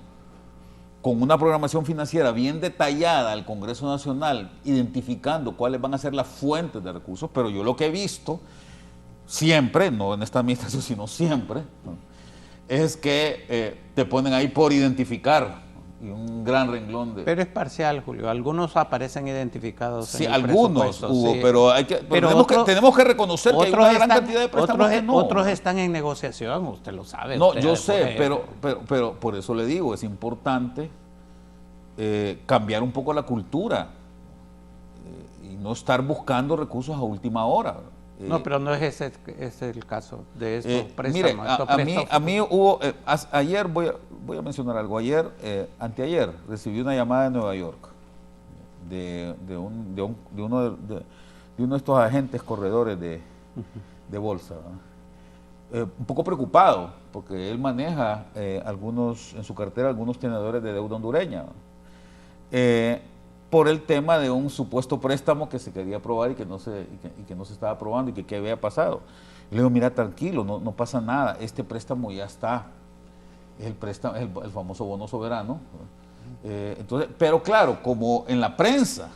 con una programación financiera bien detallada al Congreso Nacional, identificando cuáles van a ser las fuentes de recursos, pero yo lo que he visto siempre, no en esta administración, sino siempre, es que te ponen ahí por identificar y un gran renglón de... Pero es parcial, Julio. Algunos aparecen identificados. Sí, en el algunos, Hugo, sí. pero tenemos que reconocer que hay una gran cantidad de préstamos que no. Otros están en negociación, usted lo sabe. No, yo sé, pero por eso le digo, es importante cambiar un poco la cultura y no estar buscando recursos a última hora. No, pero no es ese el caso de estos préstamos. Mire, a mí hubo, ayer voy a mencionar algo, anteayer recibí una llamada de Nueva York de uno de estos agentes corredores de bolsa, un poco preocupado porque él maneja en su cartera algunos tenedores de deuda hondureña, por el tema de un supuesto préstamo que se quería aprobar y que no se estaba aprobando y que qué había pasado. Le digo, mira, tranquilo, no pasa nada, este préstamo ya está, es el famoso bono soberano. Entonces, pero claro, como en la prensa,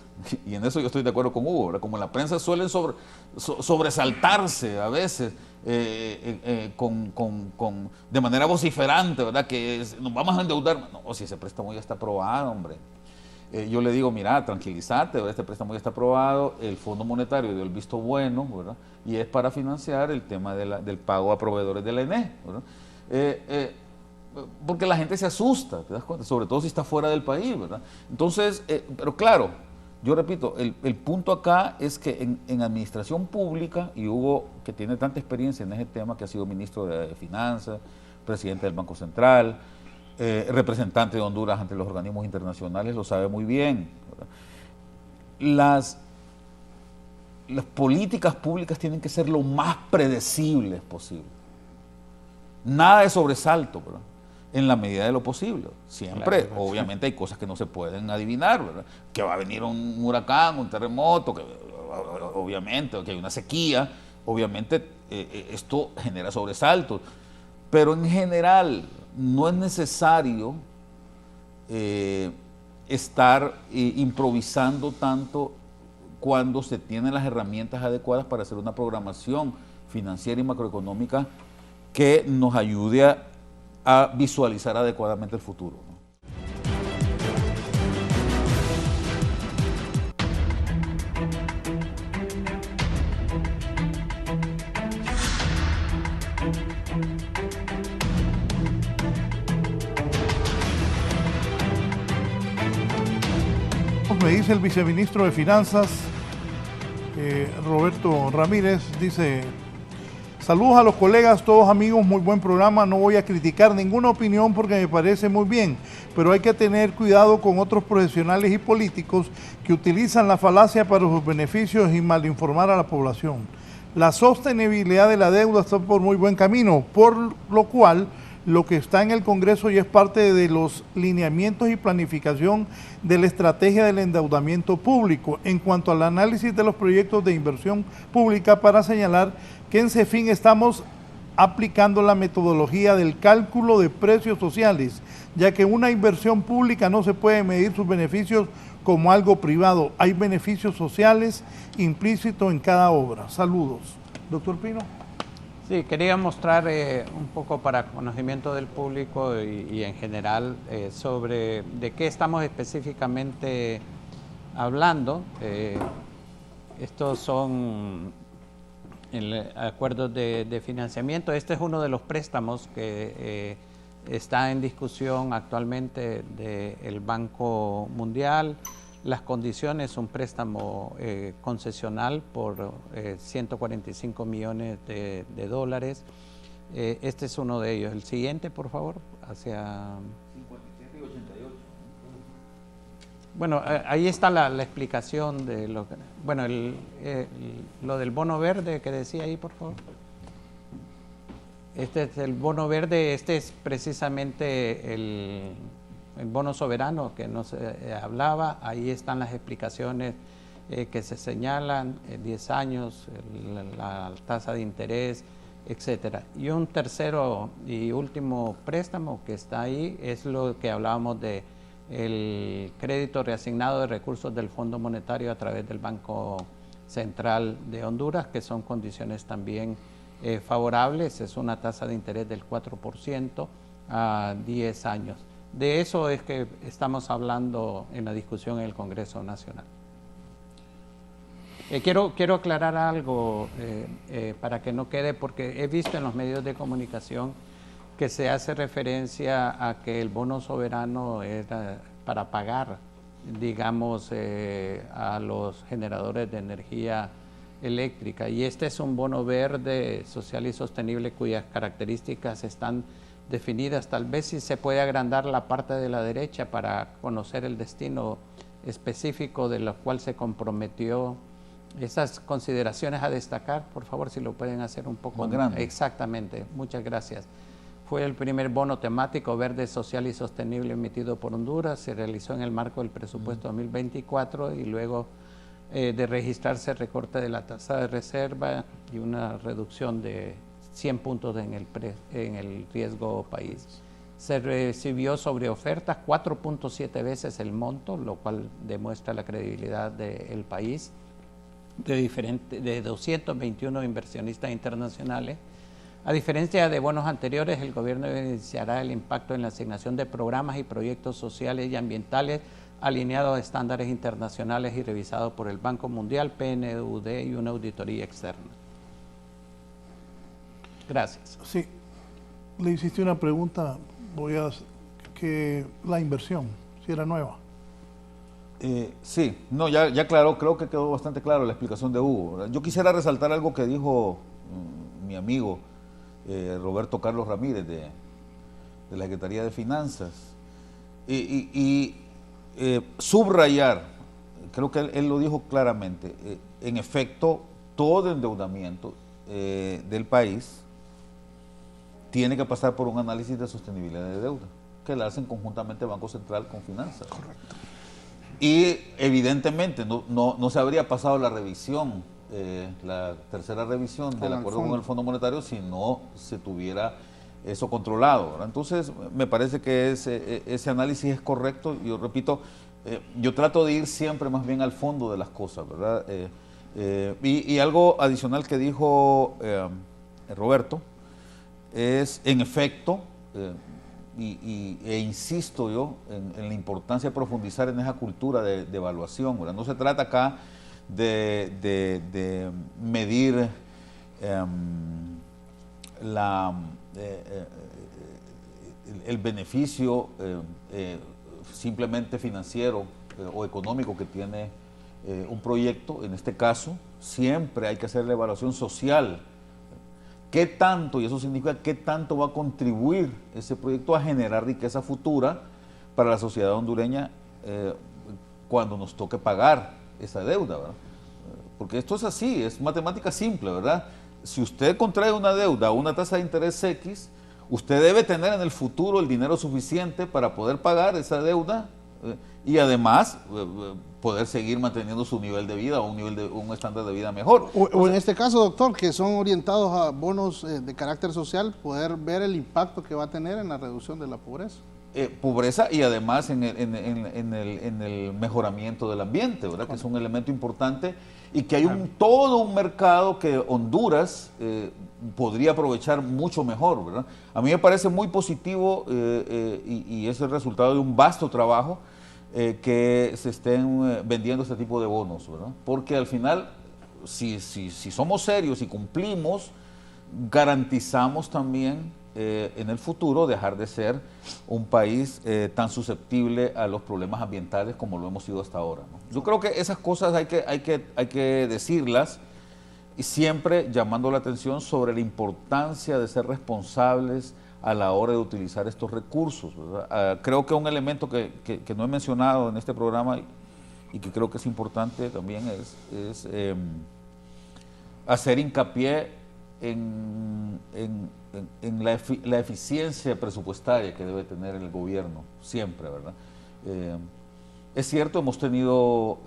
y en eso yo estoy de acuerdo con Hugo, ¿verdad? Como en la prensa suelen sobresaltarse a veces de manera vociferante, ¿verdad? Que nos vamos a endeudar. No, si ese préstamo ya está aprobado, hombre. Yo le digo, mira, tranquilízate, ¿verdad? Este préstamo ya está aprobado, el Fondo Monetario dio el visto bueno, ¿verdad? Y es para financiar el tema del pago a proveedores de la ENE, ¿verdad? Porque la gente se asusta, ¿te das cuenta? Sobre todo si está fuera del país, ¿verdad? Entonces, pero claro, yo repito, el punto acá es que en administración pública, y Hugo, que tiene tanta experiencia en ese tema, que ha sido ministro de Finanzas, presidente del Banco Central, representante de Honduras ante los organismos internacionales, lo sabe muy bien, ¿verdad? Las políticas públicas tienen que ser lo más predecibles posible. Nada de sobresalto, ¿verdad? En la medida de lo posible. Siempre, claro, obviamente hay cosas que no se pueden adivinar, ¿verdad? Que va a venir un huracán, un terremoto, obviamente, que hay una sequía, obviamente esto genera sobresaltos. Pero en general no es necesario estar improvisando tanto cuando se tienen las herramientas adecuadas para hacer una programación financiera y macroeconómica que nos ayude a visualizar adecuadamente el futuro, ¿no? Me dice el viceministro de Finanzas, Roberto Ramírez, dice: saludos a los colegas, todos amigos, muy buen programa, no voy a criticar ninguna opinión porque me parece muy bien, pero hay que tener cuidado con otros profesionales y políticos que utilizan la falacia para sus beneficios y malinformar a la población. La sostenibilidad de la deuda está por muy buen camino, por lo cual lo que está en el Congreso ya es parte de los lineamientos y planificación de la estrategia del endeudamiento público. En cuanto al análisis de los proyectos de inversión pública, para señalar que en CEFIN estamos aplicando la metodología del cálculo de precios sociales, ya que una inversión pública no se puede medir sus beneficios como algo privado. Hay beneficios sociales implícitos en cada obra. Saludos. Doctor Pino. Sí, quería mostrar un poco para conocimiento del público y en general sobre de qué estamos específicamente hablando. Estos son acuerdos de financiamiento. Este es uno de los préstamos que está en discusión actualmente del Banco Mundial. Las condiciones, un préstamo concesional por 145 millones de dólares. Este es uno de ellos. El siguiente, por favor, hacia... 57 y 88. Bueno, ahí está la explicación de lo que... Bueno, lo del bono verde que decía ahí, por favor. Este es el bono verde, este es precisamente el bono soberano que nos hablaba. Ahí están las explicaciones que se señalan, 10 años, la tasa de interés, etcétera. Y un tercero y último préstamo que está ahí es lo que hablábamos de el crédito reasignado de recursos del Fondo Monetario a través del Banco Central de Honduras, que son condiciones también favorables. Es una tasa de interés del 4% a 10 años. De eso es que estamos hablando en la discusión en el Congreso Nacional. Quiero aclarar algo para que no quede, porque he visto en los medios de comunicación que se hace referencia a que el bono soberano era para pagar, digamos, a los generadores de energía eléctrica. Y este es un bono verde, social y sostenible, cuyas características están definidas. Tal vez si se puede agrandar la parte de la derecha para conocer el destino específico de lo cual se comprometió. Esas consideraciones a destacar, por favor, si lo pueden hacer un poco más grande. Exactamente, muchas gracias. Fue el primer bono temático verde, social y sostenible emitido por Honduras. Se realizó en el marco del presupuesto 2024 y luego de registrarse el recorte de la tasa de reserva y una reducción de 100 puntos en el riesgo país. Se recibió sobre ofertas 4.7 veces el monto, lo cual demuestra la credibilidad del país, de 221 inversionistas internacionales. A diferencia de bonos anteriores, el gobierno evidenciará el impacto en la asignación de programas y proyectos sociales y ambientales alineados a estándares internacionales y revisados por el Banco Mundial, PNUD y una auditoría externa. Gracias. Sí, le hiciste una pregunta, que la inversión, si era nueva. Sí, no, ya claro, creo que quedó bastante claro la explicación de Hugo, ¿verdad? Yo quisiera resaltar algo que dijo mi amigo Roberto Carlos Ramírez de la Secretaría de Finanzas y subrayar, creo que él lo dijo claramente, en efecto, todo endeudamiento del país tiene que pasar por un análisis de sostenibilidad de deuda, que la hacen conjuntamente Banco Central con Finanzas. Correcto. Y evidentemente no se habría pasado la revisión, la tercera revisión del acuerdo con el Fondo Monetario si no se tuviera eso controlado, ¿verdad? Entonces me parece que ese análisis es correcto. Yo repito, yo trato de ir siempre más bien al fondo de las cosas, ¿verdad? Y algo adicional que dijo Roberto es, en efecto, e insisto yo en la importancia de profundizar en esa cultura de evaluación, ¿verdad? No se trata acá de medir el beneficio simplemente financiero o económico que tiene un proyecto. En este caso, siempre hay que hacer la evaluación social. ¿Qué tanto, y eso significa qué tanto va a contribuir ese proyecto a generar riqueza futura para la sociedad hondureña cuando nos toque pagar esa deuda, ¿verdad? Porque esto es así, es matemática simple, ¿verdad? Si usted contrae una deuda a una tasa de interés X, usted debe tener en el futuro el dinero suficiente para poder pagar esa deuda y además poder seguir manteniendo su nivel de vida o un estándar de vida mejor. O en este caso, doctor, que son orientados a bonos de carácter social, poder ver el impacto que va a tener en la reducción de la pobreza. Pobreza y además en el mejoramiento del ambiente, ¿verdad? Que es un elemento importante y que hay todo un mercado que Honduras podría aprovechar mucho mejor, ¿verdad? A mí me parece muy positivo y es el resultado de un vasto trabajo que se estén vendiendo este tipo de bonos, ¿verdad? Porque al final, si somos serios y cumplimos, garantizamos también en el futuro dejar de ser un país tan susceptible a los problemas ambientales como lo hemos sido hasta ahora, ¿no? Yo creo que esas cosas hay que decirlas, y siempre llamando la atención sobre la importancia de ser responsables a la hora de utilizar estos recursos, ¿verdad? Creo que un elemento que no he mencionado en este programa y que creo que es importante también es hacer hincapié en la eficiencia presupuestaria que debe tener el gobierno, siempre, ¿verdad? Es cierto, hemos tenido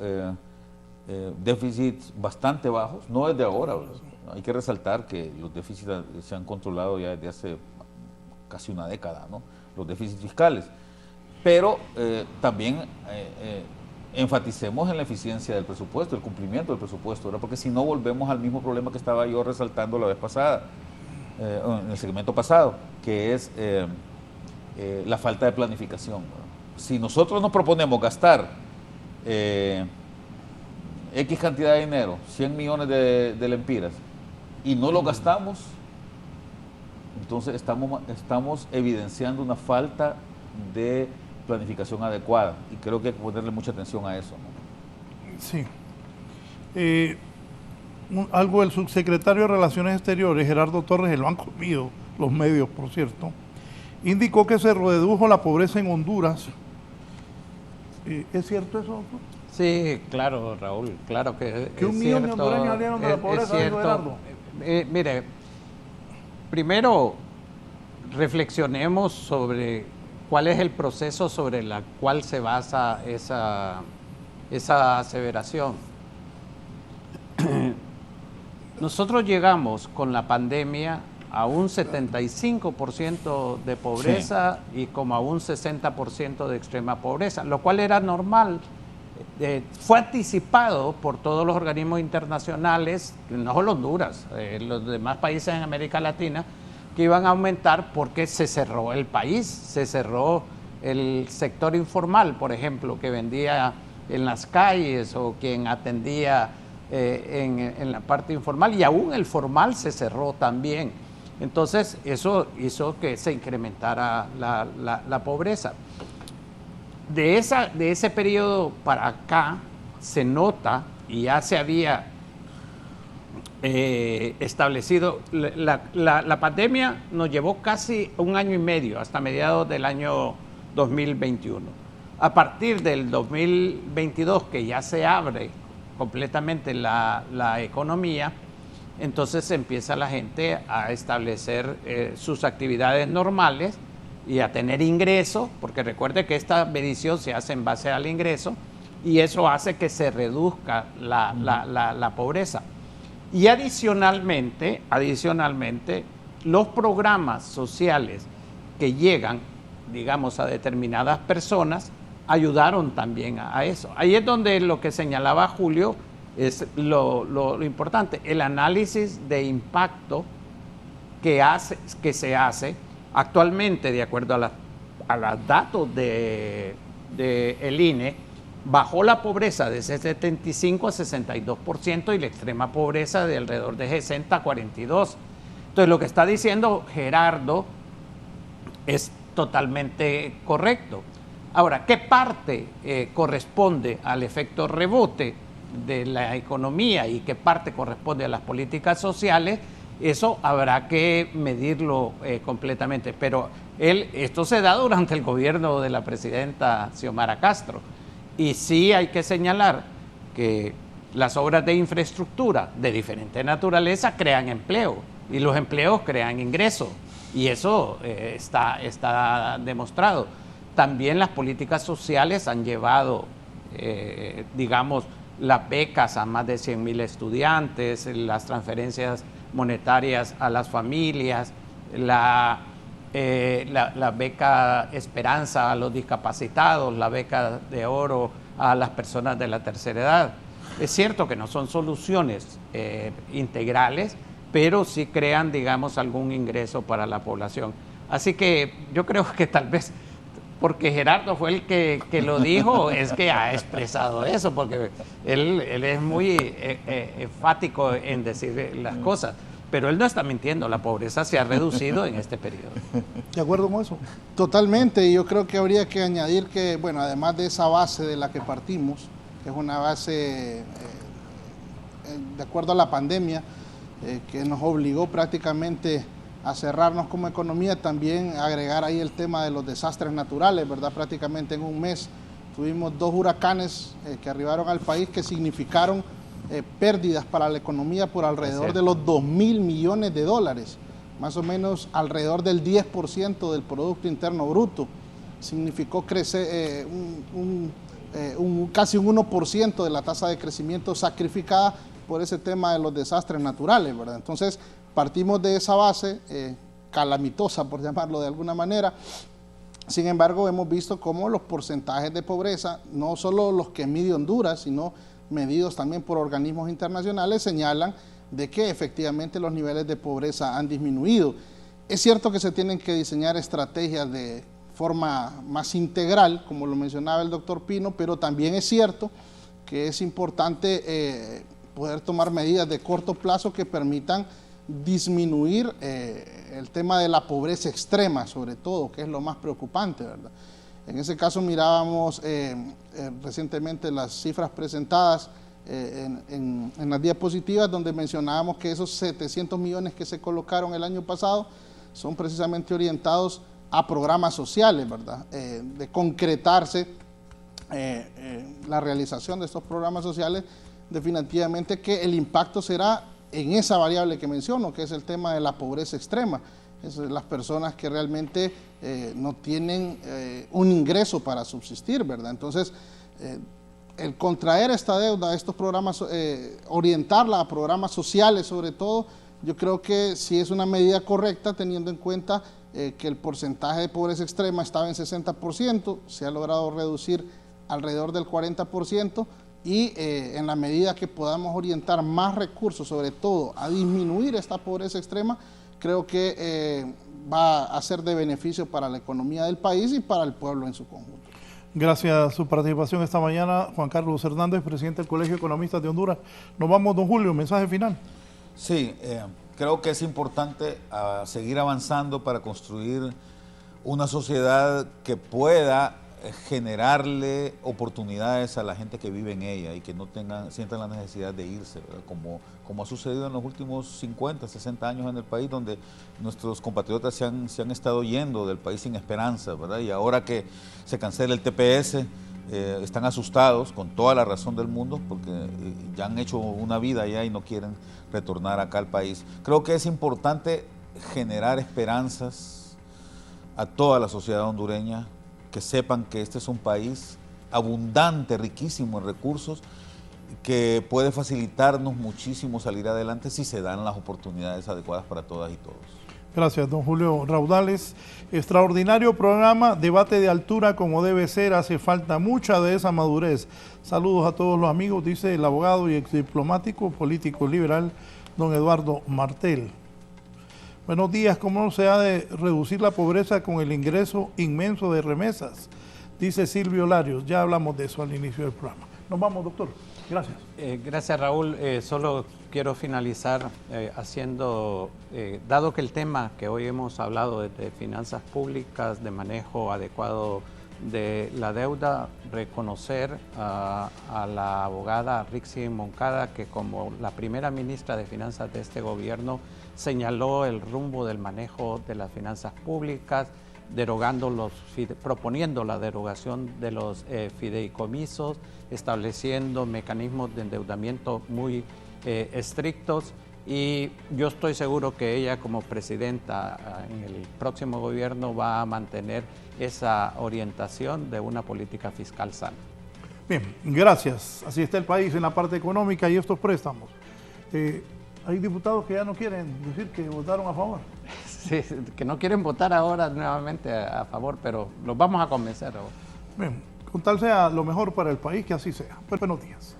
déficits bastante bajos, no desde ahora, ¿verdad? Hay que resaltar que los déficits se han controlado ya desde hace casi una década, ¿no? Los déficits fiscales, pero también enfaticemos en la eficiencia del presupuesto, el cumplimiento del presupuesto, ¿verdad? Porque si no volvemos al mismo problema que estaba yo resaltando la vez pasada, en el segmento pasado, que es la falta de planificación, ¿verdad? Si nosotros nos proponemos gastar X cantidad de dinero, 100 millones de lempiras, y no lo gastamos, entonces estamos evidenciando una falta de planificación adecuada, y creo que hay que ponerle mucha atención a eso, ¿no? Sí. Algo del subsecretario de Relaciones Exteriores, Gerardo Torres, lo han comido los medios, por cierto, indicó que se redujo la pobreza en Honduras. ¿Es cierto eso, doctor? Sí, claro, Raúl, claro que ¿Que un millón de hondureños salieron de la pobreza, dijo Gerardo? Mire, primero reflexionemos sobre cuál es el proceso sobre el cual se basa esa aseveración. Nosotros llegamos con la pandemia a un 75% de pobreza, sí, y como a un 60% de extrema pobreza, lo cual era normal. Fue anticipado por todos los organismos internacionales, no solo Honduras, los demás países en América Latina, que iban a aumentar porque se cerró el país, se cerró el sector informal, por ejemplo, que vendía en las calles o quien atendía en la parte informal, y aún el formal se cerró también. Entonces eso hizo que se incrementara la pobreza. De ese periodo para acá se nota, y ya se había establecido, la pandemia nos llevó casi un año y medio, hasta mediados del año 2021. A partir del 2022, que ya se abre completamente la economía, entonces empieza la gente a establecer sus actividades normales y a tener ingreso, porque recuerde que esta medición se hace en base al ingreso, y eso hace que se reduzca la pobreza. Y adicionalmente, los programas sociales que llegan, digamos, a determinadas personas, ayudaron también a eso. Ahí es donde lo que señalaba Julio es lo importante, el análisis de impacto que se hace actualmente, de acuerdo a los datos del INE, bajó la pobreza de ese 75 a 62% y la extrema pobreza de alrededor de 60 a 42%. Entonces, lo que está diciendo Gerardo es totalmente correcto. Ahora, ¿qué parte corresponde al efecto rebote de la economía y qué parte corresponde a las políticas sociales? Eso habrá que medirlo completamente, pero esto se da durante el gobierno de la presidenta Xiomara Castro, y sí hay que señalar que las obras de infraestructura de diferente naturaleza crean empleo, y los empleos crean ingresos, y eso está demostrado. También las políticas sociales han llevado, digamos, las becas a más de 100,000 estudiantes, las transferencias monetarias a las familias, la beca Esperanza a los discapacitados, la beca de oro a las personas de la tercera edad. Es cierto que no son soluciones integrales, pero sí crean, digamos, algún ingreso para la población. Así que yo creo que tal vez, porque Gerardo fue el que lo dijo, es que ha expresado eso, porque él es muy enfático en decir las cosas. Pero él no está mintiendo, la pobreza se ha reducido en este periodo. ¿De acuerdo con eso? Totalmente, y yo creo que habría que añadir que, bueno, además de esa base de la que partimos, que es una base de acuerdo a la pandemia, que nos obligó prácticamente a cerrarnos como economía, también agregar ahí el tema de los desastres naturales, ¿verdad? Prácticamente en un mes tuvimos 2 huracanes que arribaron al país que significaron pérdidas para la economía por alrededor de los 2.000 millones de dólares, más o menos alrededor del 10% del Producto Interno Bruto. Significó crecer casi un 1% de la tasa de crecimiento sacrificada por ese tema de los desastres naturales, ¿verdad? Entonces, partimos de esa base calamitosa, por llamarlo de alguna manera. Sin embargo, hemos visto cómo los porcentajes de pobreza, no solo los que mide Honduras, sino medidos también por organismos internacionales, señalan de que efectivamente los niveles de pobreza han disminuido. Es cierto que se tienen que diseñar estrategias de forma más integral, como lo mencionaba el doctor Pino, pero también es cierto que es importante poder tomar medidas de corto plazo que permitan disminuir el tema de la pobreza extrema, sobre todo, que es lo más preocupante, ¿verdad? En ese caso mirábamos recientemente las cifras presentadas en las diapositivas, donde mencionábamos que esos 700 millones que se colocaron el año pasado son precisamente orientados a programas sociales, ¿verdad? De concretarse la realización de estos programas sociales, definitivamente que el impacto será en esa variable que menciono, que es el tema de la pobreza extrema. Es las personas que realmente no tienen un ingreso para subsistir, ¿verdad? Entonces, el contraer esta deuda, estos programas, orientarla a programas sociales sobre todo, yo creo que sí es una medida correcta, teniendo en cuenta que el porcentaje de pobreza extrema estaba en 60%, se ha logrado reducir alrededor del 40%, y en la medida que podamos orientar más recursos, sobre todo a disminuir esta pobreza extrema, creo que va a ser de beneficio para la economía del país y para el pueblo en su conjunto. Gracias a su participación esta mañana, Juan Carlos Hernández, presidente del Colegio de Economistas de Honduras. Nos vamos, don Julio, mensaje final. Sí, creo que es importante seguir avanzando para construir una sociedad que pueda generarle oportunidades a la gente que vive en ella y que no sientan la necesidad de irse, ¿verdad? Como ha sucedido en los últimos 50, 60 años en el país, donde nuestros compatriotas se han estado yendo del país sin esperanza, ¿verdad? Y ahora que se cancela el TPS, están asustados, con toda la razón del mundo, porque ya han hecho una vida allá y no quieren retornar acá al país. Creo que es importante generar esperanzas a toda la sociedad hondureña, que sepan que este es un país abundante, riquísimo en recursos, que puede facilitarnos muchísimo salir adelante si se dan las oportunidades adecuadas para todas y todos. Gracias, don Julio Raudales. Extraordinario programa, debate de altura como debe ser, hace falta mucha de esa madurez. Saludos a todos los amigos, dice el abogado y exdiplomático político liberal, don Eduardo Martel. Buenos días, ¿cómo se ha de reducir la pobreza con el ingreso inmenso de remesas? Dice Silvio Larios, ya hablamos de eso al inicio del programa. Nos vamos, doctor. Gracias. Gracias, Raúl. Solo quiero finalizar dado que el tema que hoy hemos hablado de finanzas públicas, de manejo adecuado de la deuda, reconocer a la abogada Rixi Moncada, que como la primera ministra de Finanzas de este gobierno señaló el rumbo del manejo de las finanzas públicas, proponiendo la derogación de los fideicomisos, estableciendo mecanismos de endeudamiento muy estrictos, y yo estoy seguro que ella como presidenta en el próximo gobierno va a mantener esa orientación de una política fiscal sana. Bien, gracias. Así está el país en la parte económica y estos préstamos. Hay diputados que ya no quieren decir que votaron a favor. Sí, que no quieren votar ahora nuevamente a favor, pero los vamos a convencer. Bien, con tal sea lo mejor para el país, que así sea. Buenos días.